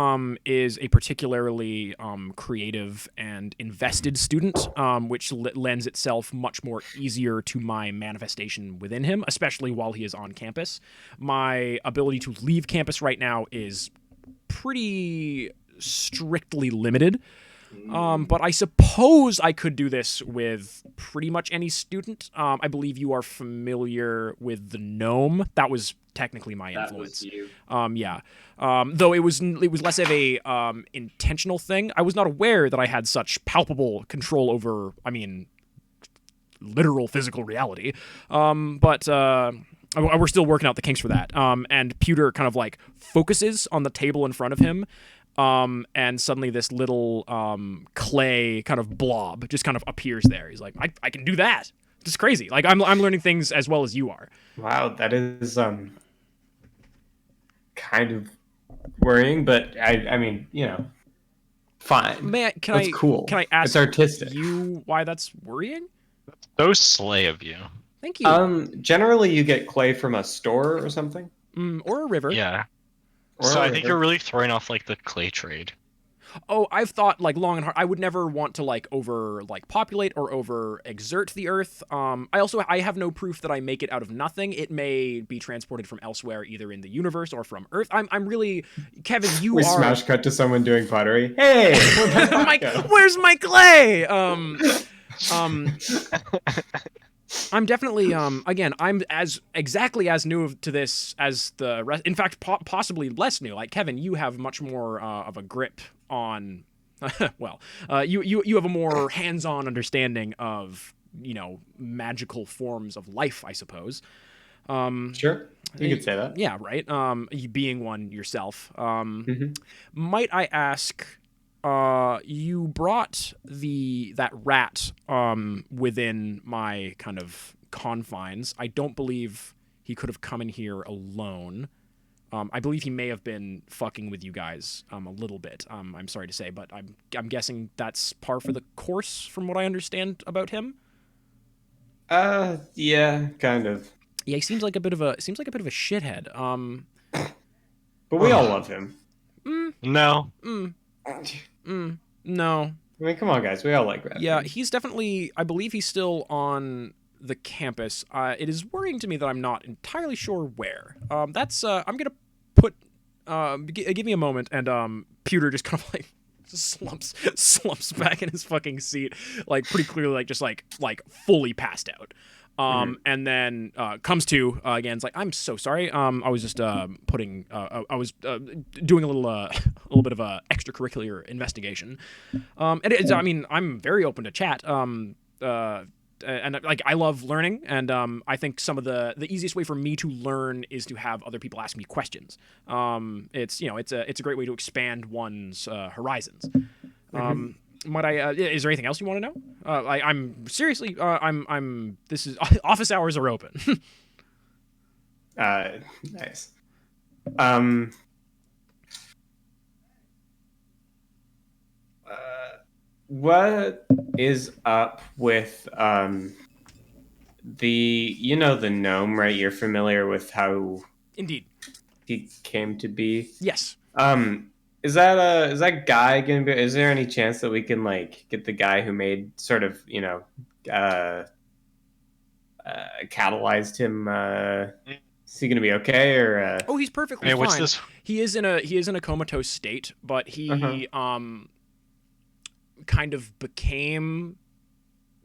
is a particularly creative and invested student, which lends itself much more easier to my manifestation within him, especially while he is on campus. My ability to leave campus right now is pretty strictly limited. But I suppose I could do this with pretty much any student. I believe you are familiar with the gnome. That was technically my That influence. was you. Yeah. Though it was less of a intentional thing. I was not aware that I had such palpable control over, I mean, literal physical reality. But we're still working out the kinks for that. And Pewter kind of like focuses on the table in front of him. And suddenly this little clay kind of blob just kind of appears there. He's like, I can do that. It's crazy. Like I'm learning things as well as you are. Wow, that is kind of worrying, but I mean, fine. That's cool. Can I ask It's artistic. you why that's worrying? So slay of you. Thank you. Generally, you get clay from a store or something. Or a river. Yeah. Or So a I think river. you're really throwing off like the clay trade. Oh, I've thought like long and hard. I would never want to like populate or over exert the earth. I have no proof that I make it out of nothing. It may be transported from elsewhere, either in the universe or from Earth. I'm really, Kevin. You We are. smash cut to someone doing pottery. Hey, Where's my clay? I'm definitely again, I'm exactly as new to this as the rest. In fact, possibly less new. Like Kevin, you have much more of a grip on well, you have a more hands-on understanding of, magical forms of life, I suppose. Sure, you could say that. Yeah, right. You being one yourself. Mhm. Might I ask, you brought that rat within my kind of confines. I don't believe he could have come in here alone. I believe he may have been fucking with you guys a little bit. I'm sorry to say, but I'm guessing that's par for the course from what I understand about him. Yeah, kind of. Yeah, he seems like a bit of a shithead. But we all Ugh, love him. Mm, no. mm, I no. mean, come on, guys. We all like Yeah, Radford. he's definitely. I believe he's still on the campus. It is worrying to me that I'm not entirely sure where. That's. I'm gonna put. Give me a moment, and Pewter just kind of like slumps back in his fucking seat, like pretty clearly, like just like fully passed out. Mhm. And then comes to again. It's like, I'm so sorry. I was just putting. I was doing a little a little bit of a extracurricular investigation. And it's, I mean, I'm very open to chat. And like I love learning, and I think some of the easiest way for me to learn is to have other people ask me questions. It's it's a great way to expand one's horizons. Mhm. Might I? Is there anything else you want to know? I'm seriously. I'm. This is office hours are open. Nice. Um. Uh, what is up with the gnome, right? You're familiar with how Indeed. he came to be. Yes. Um, is that guy gonna be? Is there any chance that we can like get the guy who made sort of uh, catalyzed him? Is he gonna be okay or? Oh, he's perfectly Hey, what's fine. this? He is in a comatose state, but Uh-huh. he kind of became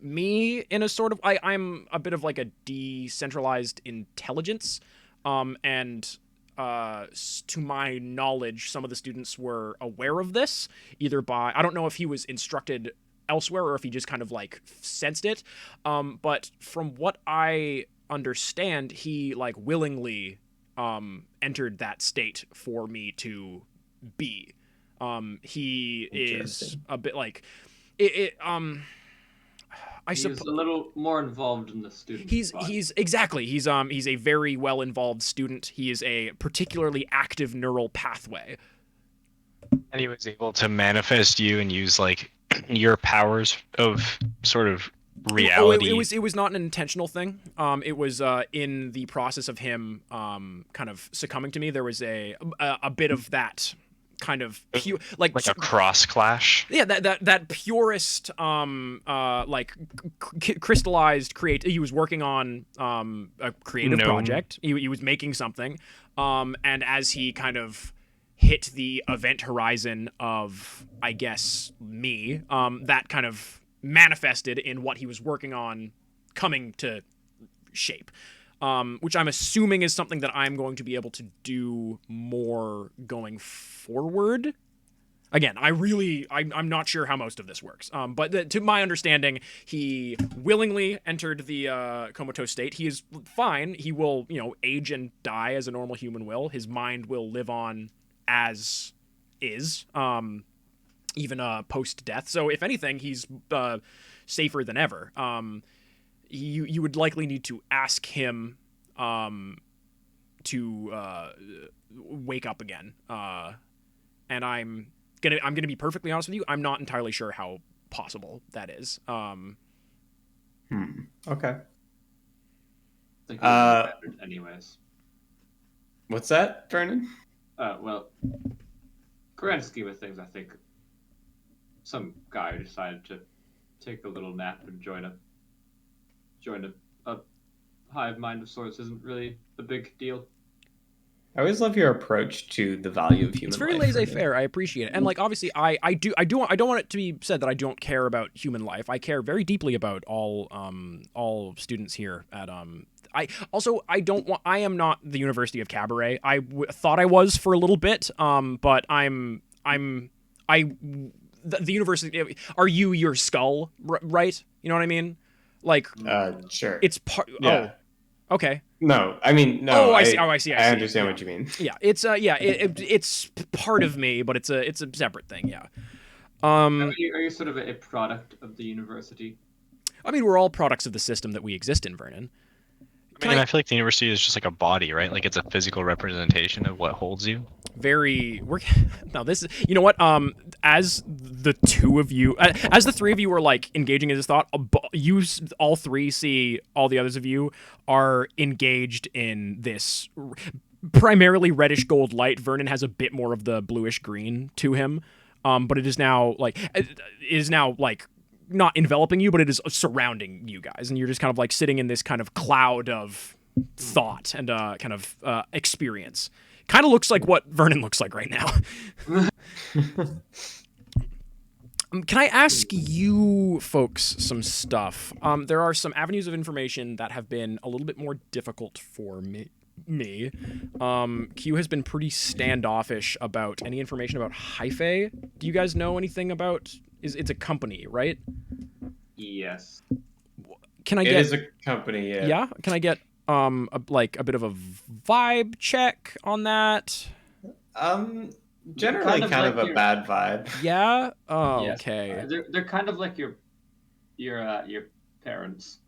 me in a sort of I'm a bit of like a decentralized intelligence, and to my knowledge some of the students were aware of this, either by, I don't know if he was instructed elsewhere or if he just kind of like sensed it, but from what I understand he like willingly entered that state for me to be. He is Interesting. a bit like it I He's suppose a little more involved in the student body. he's exactly he's a very well involved student. He is a particularly active neural pathway. And he was able to manifest you and use like your powers of sort of It reality. was not an intentional thing. It was in the process of him kind of succumbing to me. There was a bit of that kind of pure like Like a cross clash. yeah, that purest like crystallized create. He was working on a creative No. project. He was making something, and as he kind of hit the event horizon of, I guess, me, that kind of manifested in what he was working on coming to shape. Which I'm assuming is something that I'm going to be able to do more going forward. Again, I'm not sure how most of this works. But to my understanding, he willingly entered the comatose state. He is fine. He will, age and die as a normal human will. His mind will live on as is, even post death. So if anything, he's safer than ever. You would likely need to ask him to wake up again. And I'm gonna be perfectly honest with you. I'm not entirely sure how possible that is. Okay. I think Uh, we're better anyways. what's that, Vernon? Well, grand scheme of things, I think some guy decided to take a little nap and join a hive mind of sorts isn't really a big deal. I always love your approach to the value of It's human very life, Vernon. laissez-faire. I appreciate it, and like obviously, I don't want it to be said that I don't care about human life. I care very deeply about all students here at I am not the University of Cabaret. Thought I was for a little bit, but the university. Are you your skull, right? You know what I mean? Like Sure. it's part. Yeah. Oh, okay. No, I mean no. Oh, I see. Oh, I see. I see. understand Yeah. what you mean. Yeah, it's it's part of me, but it's a separate thing. Yeah. Are you sort of a product of the university? I mean, we're all products of the system that we exist in, Vernon. I mean, I feel like the university is just like a body, right? Like it's a physical representation of what holds you. We're now this is, you know what, as the two of you, as the three of you are like engaging in this thought, you all three see all the others of you are engaged in this primarily reddish gold light. Vernon has a bit more of the bluish green to him, but it is now like not enveloping you, but it is surrounding you guys, and you're just kind of like sitting in this kind of cloud of thought and kind of experience. Kind of looks like what Vernon looks like right now. Can I ask you folks some stuff? There are some avenues of information that have been a little bit more difficult for me. Q has been pretty standoffish about any information about Hyphae. Do you guys know anything about? It's a company, right? Yes. Can I It get? is a company, yeah. Yeah. Can I get a bit of a vibe check on that? Generally kind of like a your- bad vibe. Yeah. Oh, Yes. okay. They're kind of like your parents.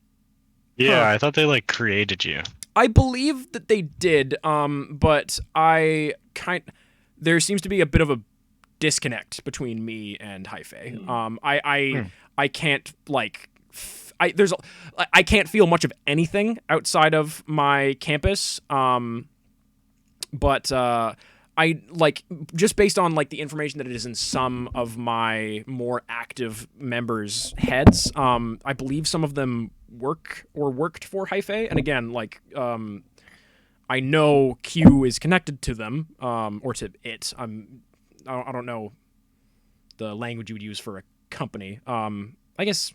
Yeah, Huh. I thought they like created you. I believe that they did, but there seems to be a bit of a disconnect between me and Hyphae. I can't like I can't feel much of anything outside of my campus. But I like just based on like the information that it is in some of my more active members' heads. I believe some of them worked for Hyphae, and again, like I know Q is connected to them, or to it. I don't know the language you would use for a company. I guess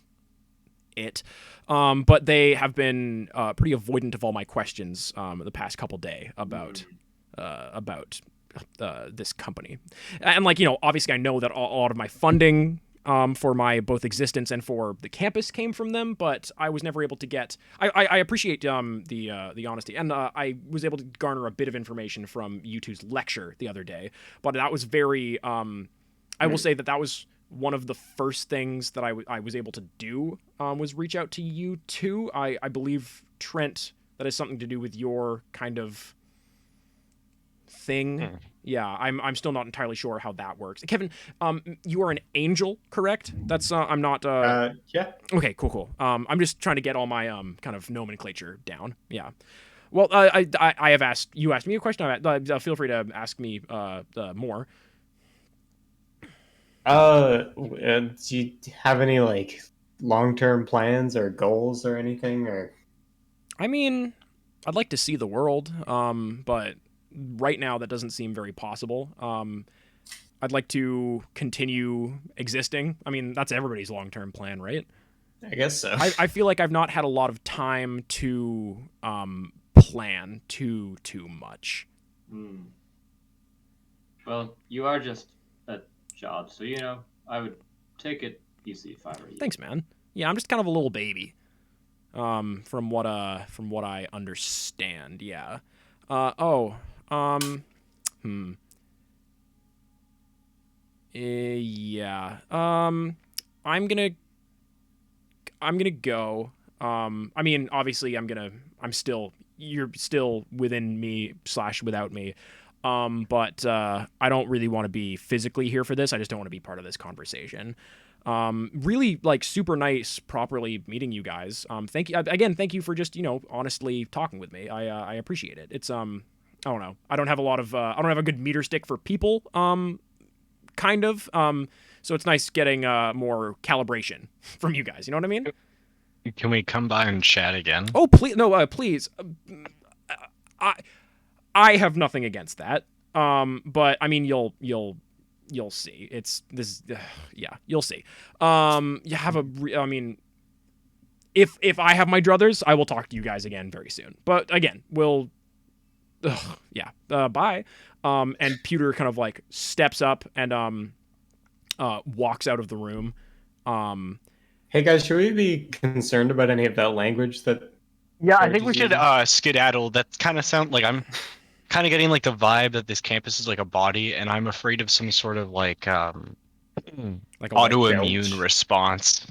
it. But they have been pretty avoidant of all my questions the past couple days about this company. And like, you know, obviously I know that a lot of my funding for my both existence and for the campus came from them, but I was never able to get. I appreciate the honesty, and I was able to garner a bit of information from U2's lecture the other day, but that was very. I will say that was one of the first things that I was able to do was reach out to you two. I believe, Trent, that has something to do with your kind of thing. Yeah, I'm still not entirely sure how that works. Kevin, you are an angel, correct? That's I'm not. Yeah. Okay, cool. I'm just trying to get all my kind of nomenclature down. Yeah. Well, I have asked you. Asked me a question. Feel free to ask me more. Do you have any like long-term plans or goals or anything? Or I mean, I'd like to see the world, but right now that doesn't seem very possible. I'd like to continue existing. I mean, that's everybody's long-term plan, right? I guess so. I feel like I've not had a lot of time to plan too much. Well, you are just a job, so you know I would take it easy if I were you. Thanks, man. Yeah, I'm just kind of a little baby. From what I understand, yeah. Yeah. I'm gonna go. I mean, obviously, you're still within me / without me. But I don't really want to be physically here for this. I just don't want to be part of this conversation. Really, like, super nice, properly meeting you guys. Thank you again. Thank you for just, you know, honestly talking with me. I appreciate it. It's I don't know. I don't have a good meter stick for people. Kind of. So it's nice getting more calibration from you guys. You know what I mean? Can we come by and chat again? Oh, please, no, please. I have nothing against that. But I mean, you'll see. It's this, yeah, you'll see. You have I mean, if I have my druthers, I will talk to you guys again very soon. But again, bye. And Pewter kind of like steps up and walks out of the room. Hey guys, should we be concerned about any of that language that? Yeah, I George think we is should using? skedaddle. That kind of sound like I'm kind of getting like the vibe that this campus is like a body, and I'm afraid of some sort of like Like a autoimmune belch. response.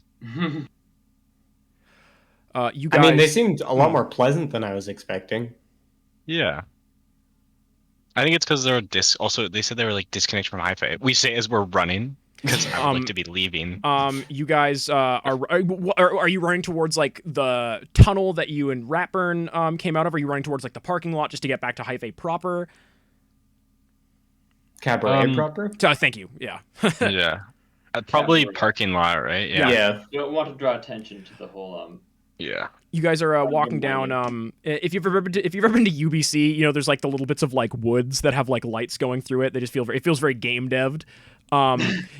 You guys. I mean, they seemed a lot more pleasant than I was expecting. Yeah. I think it's because they're also, they said they were like disconnected from Hi-Fi. We say as we're running because I would like to be leaving. You guys are you running towards like the tunnel that you and Ratburn came out of? Are you running towards like the parking lot just to get back to Hyphae proper? Cabaret proper? Thank you. Yeah. Yeah. Probably we're- parking lot, right? Yeah. You don't want to draw attention to the whole Yeah. You guys are walking down. If you've ever been to UBC, you know there's like the little bits of like woods that have like lights going through it. They just it feels very game devved.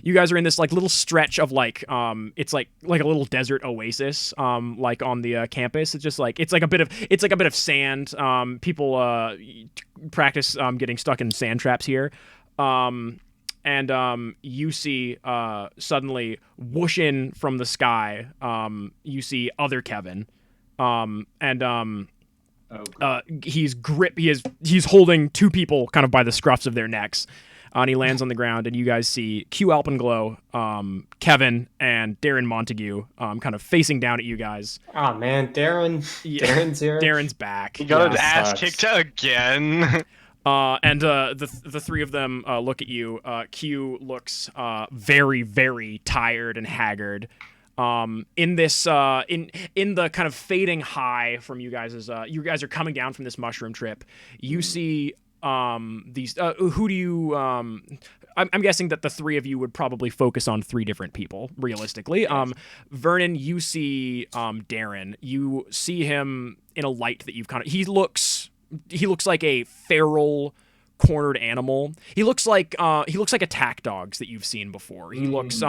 You guys are in this like little stretch of like it's like a little desert oasis like on the campus. It's like a bit of sand. People practice getting stuck in sand traps here. And you see suddenly whoosh in from the sky. You see other Kevin. He's holding two people kind of by the scruffs of their necks. And he lands on the ground, and you guys see Q Alpenglow, Kevin, and Darren Montague kind of facing down at you guys. Oh man, Darren's here. Darren's back. He got his Yeah, ass sucks. kicked again. And the three of them look at you. Q looks very, very tired and haggard. In this in the kind of fading high from you guys as you guys are coming down from this mushroom trip. You see these who do you I'm guessing that the three of you would probably focus on three different people realistically. Yes. Vernon, you see Darren. You see him in a light that you've kind of he looks like a feral cornered animal. He looks like attack dogs that you've seen before. He looks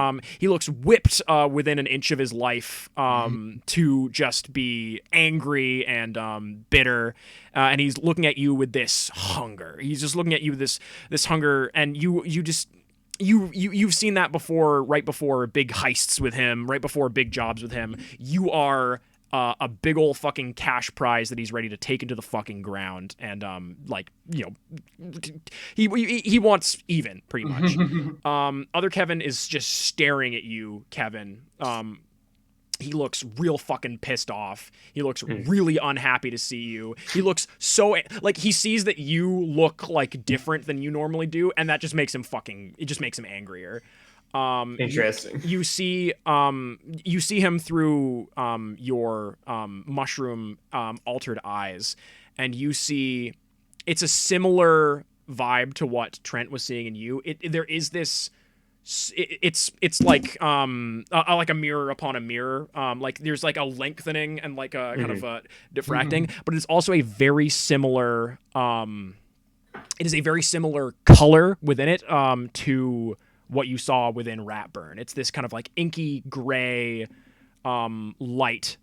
whipped within an inch of his life to just be angry and bitter, and he's looking at you with this hunger. He's just looking at you with this hunger, and you've seen that before, right before big heists with him, right before big jobs with him. You are a big old fucking cash prize that he's ready to take into the fucking ground, and he wants even pretty much. Other Kevin is just staring at you, Kevin. He looks real fucking pissed off. He looks really unhappy to see you. He looks so like he sees that you look like different than you normally do, and that just makes him angrier. Interesting. You see him through your mushroom altered eyes, and you see it's a similar vibe to what Trent was seeing in you. There is this. It's like a mirror upon a mirror. Like there's like a lengthening and like a kind of a diffracting, but it's also a very similar. It is a very similar color within it to what you saw within Ratburn. It's this kind of like inky gray light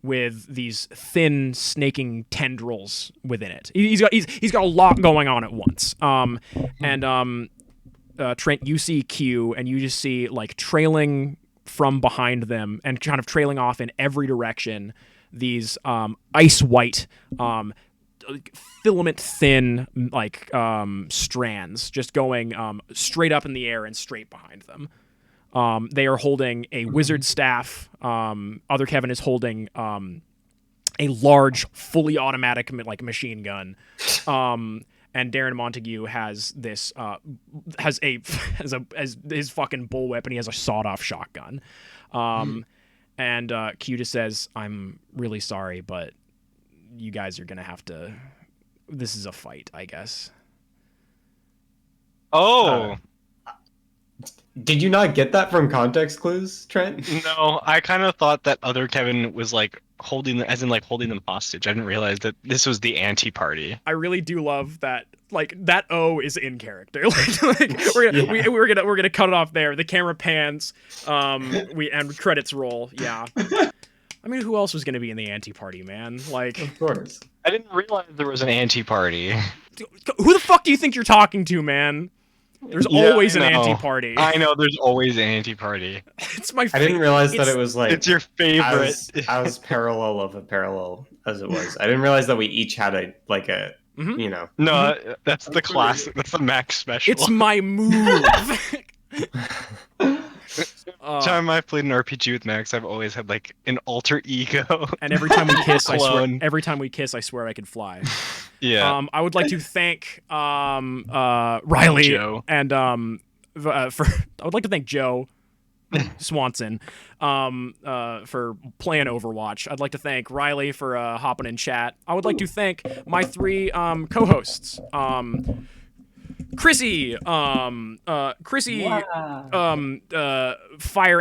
with these thin snaking tendrils within it. He's got a lot going on at once. Trent, you see Q, and you just see like trailing from behind them and kind of trailing off in every direction these ice white filament thin like strands just going straight up in the air and straight behind them. They are holding a wizard staff. Other Kevin is holding a large fully automatic like machine gun. And Darren Montague has this has his fucking bullwhip, and he has a sawed-off shotgun. And Q just says, "I'm really sorry, but you guys are gonna have to. This is a fight, I guess." Oh. Did you not get that from context clues, Trent? No, I kind of thought that other Kevin was like holding them hostage. I didn't realize that this was the anti-party. I really do love that. Like that O is in character. like we're gonna cut it off there. The camera pans. And credits roll. Yeah. I mean, who else was gonna be in the anti-party, man? Like, Of course. I didn't realize there was an anti-party. who the fuck do you think you're talking to, man? There's always an I know. anti-party. I know there's always an anti-party. It's my. I didn't realize that it was like It's your favorite. as parallel of a parallel as it was. I didn't realize that we each had a Mhm. you know. No, that's the classic. That's the max special. It's my move. Time I played an RPG with Max, I've always had like an alter ego. And every time we kiss, I swear. Clone. Every time we kiss, I swear I could fly. Yeah. I would like to thank Riley Joe. and for I would like to thank Joe Swanson for playing Overwatch. I'd like to thank Riley for hopping in chat. I would like to thank my 3 co-hosts. Chrissy, Fire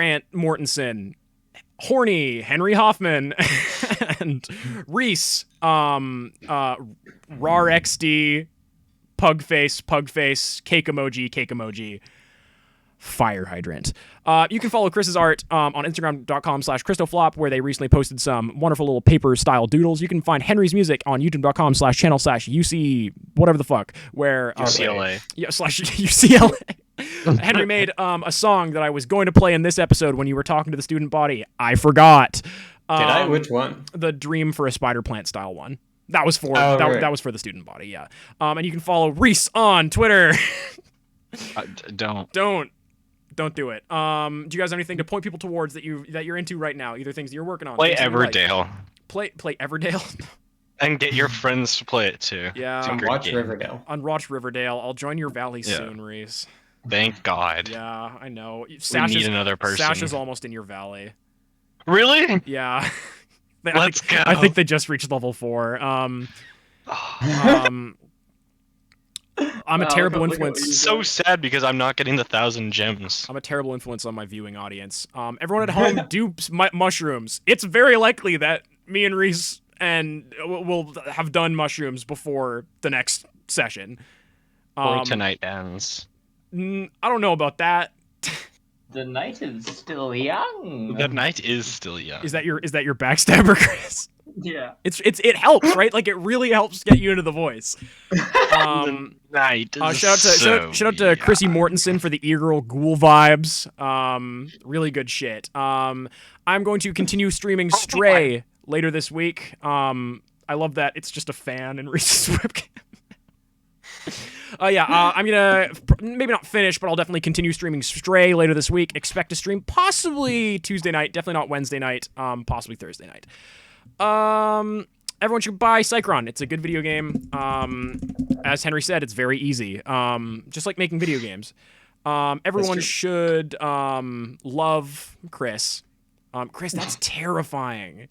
Ant Mortensen, Horny Henry Hoffman, and Reese, RarXD, Pugface, Cake Emoji, Fire Hydrant. You can follow Chris's art on Instagram.com/ChristofLop, where they recently posted some wonderful little paper-style doodles. You can find Henry's music on YouTube.com/channel/UC whatever the fuck, where UCLA. Yeah, /UCLA. Henry made a song that I was going to play in this episode when you were talking to the student body. I forgot. Did I? Which one? The Dream for a Spider Plant style one. That was for right. that was for the student body, yeah. And you can follow Reese on Twitter. Don't. Don't do it. Do you guys have anything to point people towards that you're into right now? Either things that you're working on. Play things that you like? Everdale. Play Everdale. And get your friends to play it too. Yeah. It's a On great Watch game. Riverdale. On Watch Riverdale. I'll join your valley Yeah. soon, Reese. Thank God. Yeah, I know. We Sasha's, need another person. Sasha's almost in your valley. Really? Yeah. Let's go. I think they just reached level 4. I'm a terrible influence. So sad because I'm not getting the 1,000 gems. I'm a terrible influence on my viewing audience. Everyone at home, do mushrooms. It's very likely that me and Reese will have done mushrooms before the next session. Or tonight ends. I don't know about that. The night is still young. The night is still young. Is that your backstabber, Chris? Yeah. It helps, right? Like it really helps get you into the voice. Night is Shout out to Chrissy Mortensen for the e-girl ghoul vibes. Really good shit. I'm going to continue streaming Stray later this week. I love that it's just a fan in Reese's webcam. I'm gonna maybe not finish, but I'll definitely continue streaming Stray later this week. Expect to stream possibly Tuesday night, definitely not Wednesday night, possibly Thursday night. Everyone should buy Psychron. It's a good video game. As Henry said, it's very easy. Just like making video games. Everyone should love Chris. Chris, that's terrifying.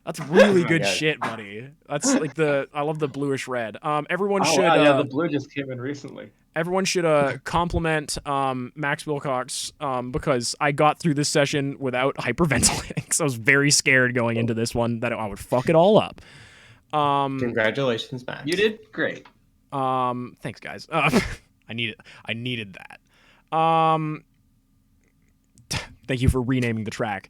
That's really good shit, buddy. That's like I love the bluish red. Everyone should. Yeah, the blue just came in recently. Everyone should compliment Max Wilcox because I got through this session without hyperventilating. So I was very scared going into this one that I would fuck it all up. Congratulations, Max. You did great. Thanks, guys. I needed that. Thank you for renaming the track.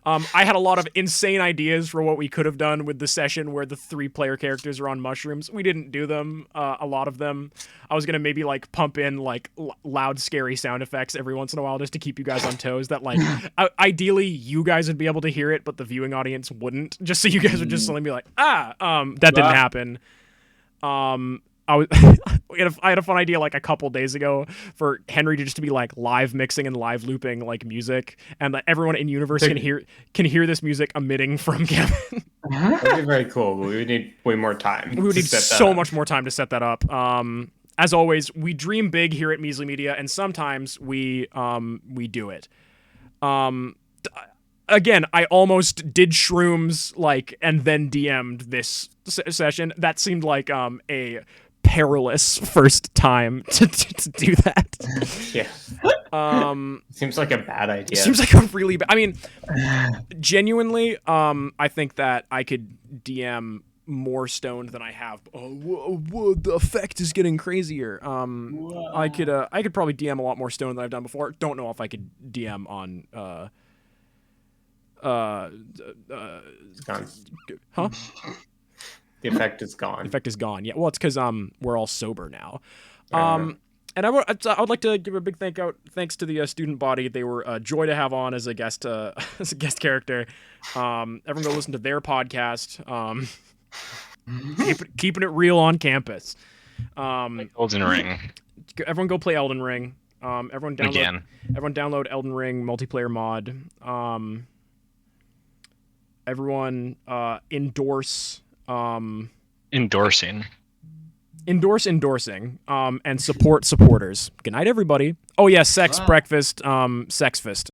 I had a lot of insane ideas for what we could have done with the session where the 3-player characters are on mushrooms. We didn't do them, a lot of them. I was gonna maybe like pump in like loud, scary sound effects every once in a while just to keep you guys on toes. That like ideally you guys would be able to hear it, but the viewing audience wouldn't. Just so you guys would just suddenly be like, that didn't happen. I had a fun idea like a couple days ago for Henry to just to be like live mixing and live looping like music, and that everyone in universe can hear this music emitting from Kevin. That'd be very cool, but we would need way more time. We would need so much more time to set that up. As always, we dream big here at Measly Media, and sometimes we do it. Again, I almost did shrooms like and then DM'd this session. That seemed like a perilous first time to do that. Yeah. Seems like a bad idea. Seems like a really bad. I mean, genuinely, I think that I could DM more stoned than I have. Whoa, the effect is getting crazier. I could probably DM a lot more stoned than I've done before. Don't know if I could DM on it's gone. Huh? The effect is gone. The effect is gone. Yeah. Well, it's because we're all sober now. And I would like to give a big thanks to the student body. They were a joy to have on as a guest character. Everyone go listen to their podcast. Keeping it real on campus. Like Elden Ring. Everyone go play Elden Ring. Everyone download. Again. Everyone download Elden Ring multiplayer mod. Everyone endorse. Endorsing. Endorsing. And support supporters. Good night, everybody. Oh yeah, sex Wow. breakfast. Sex fist.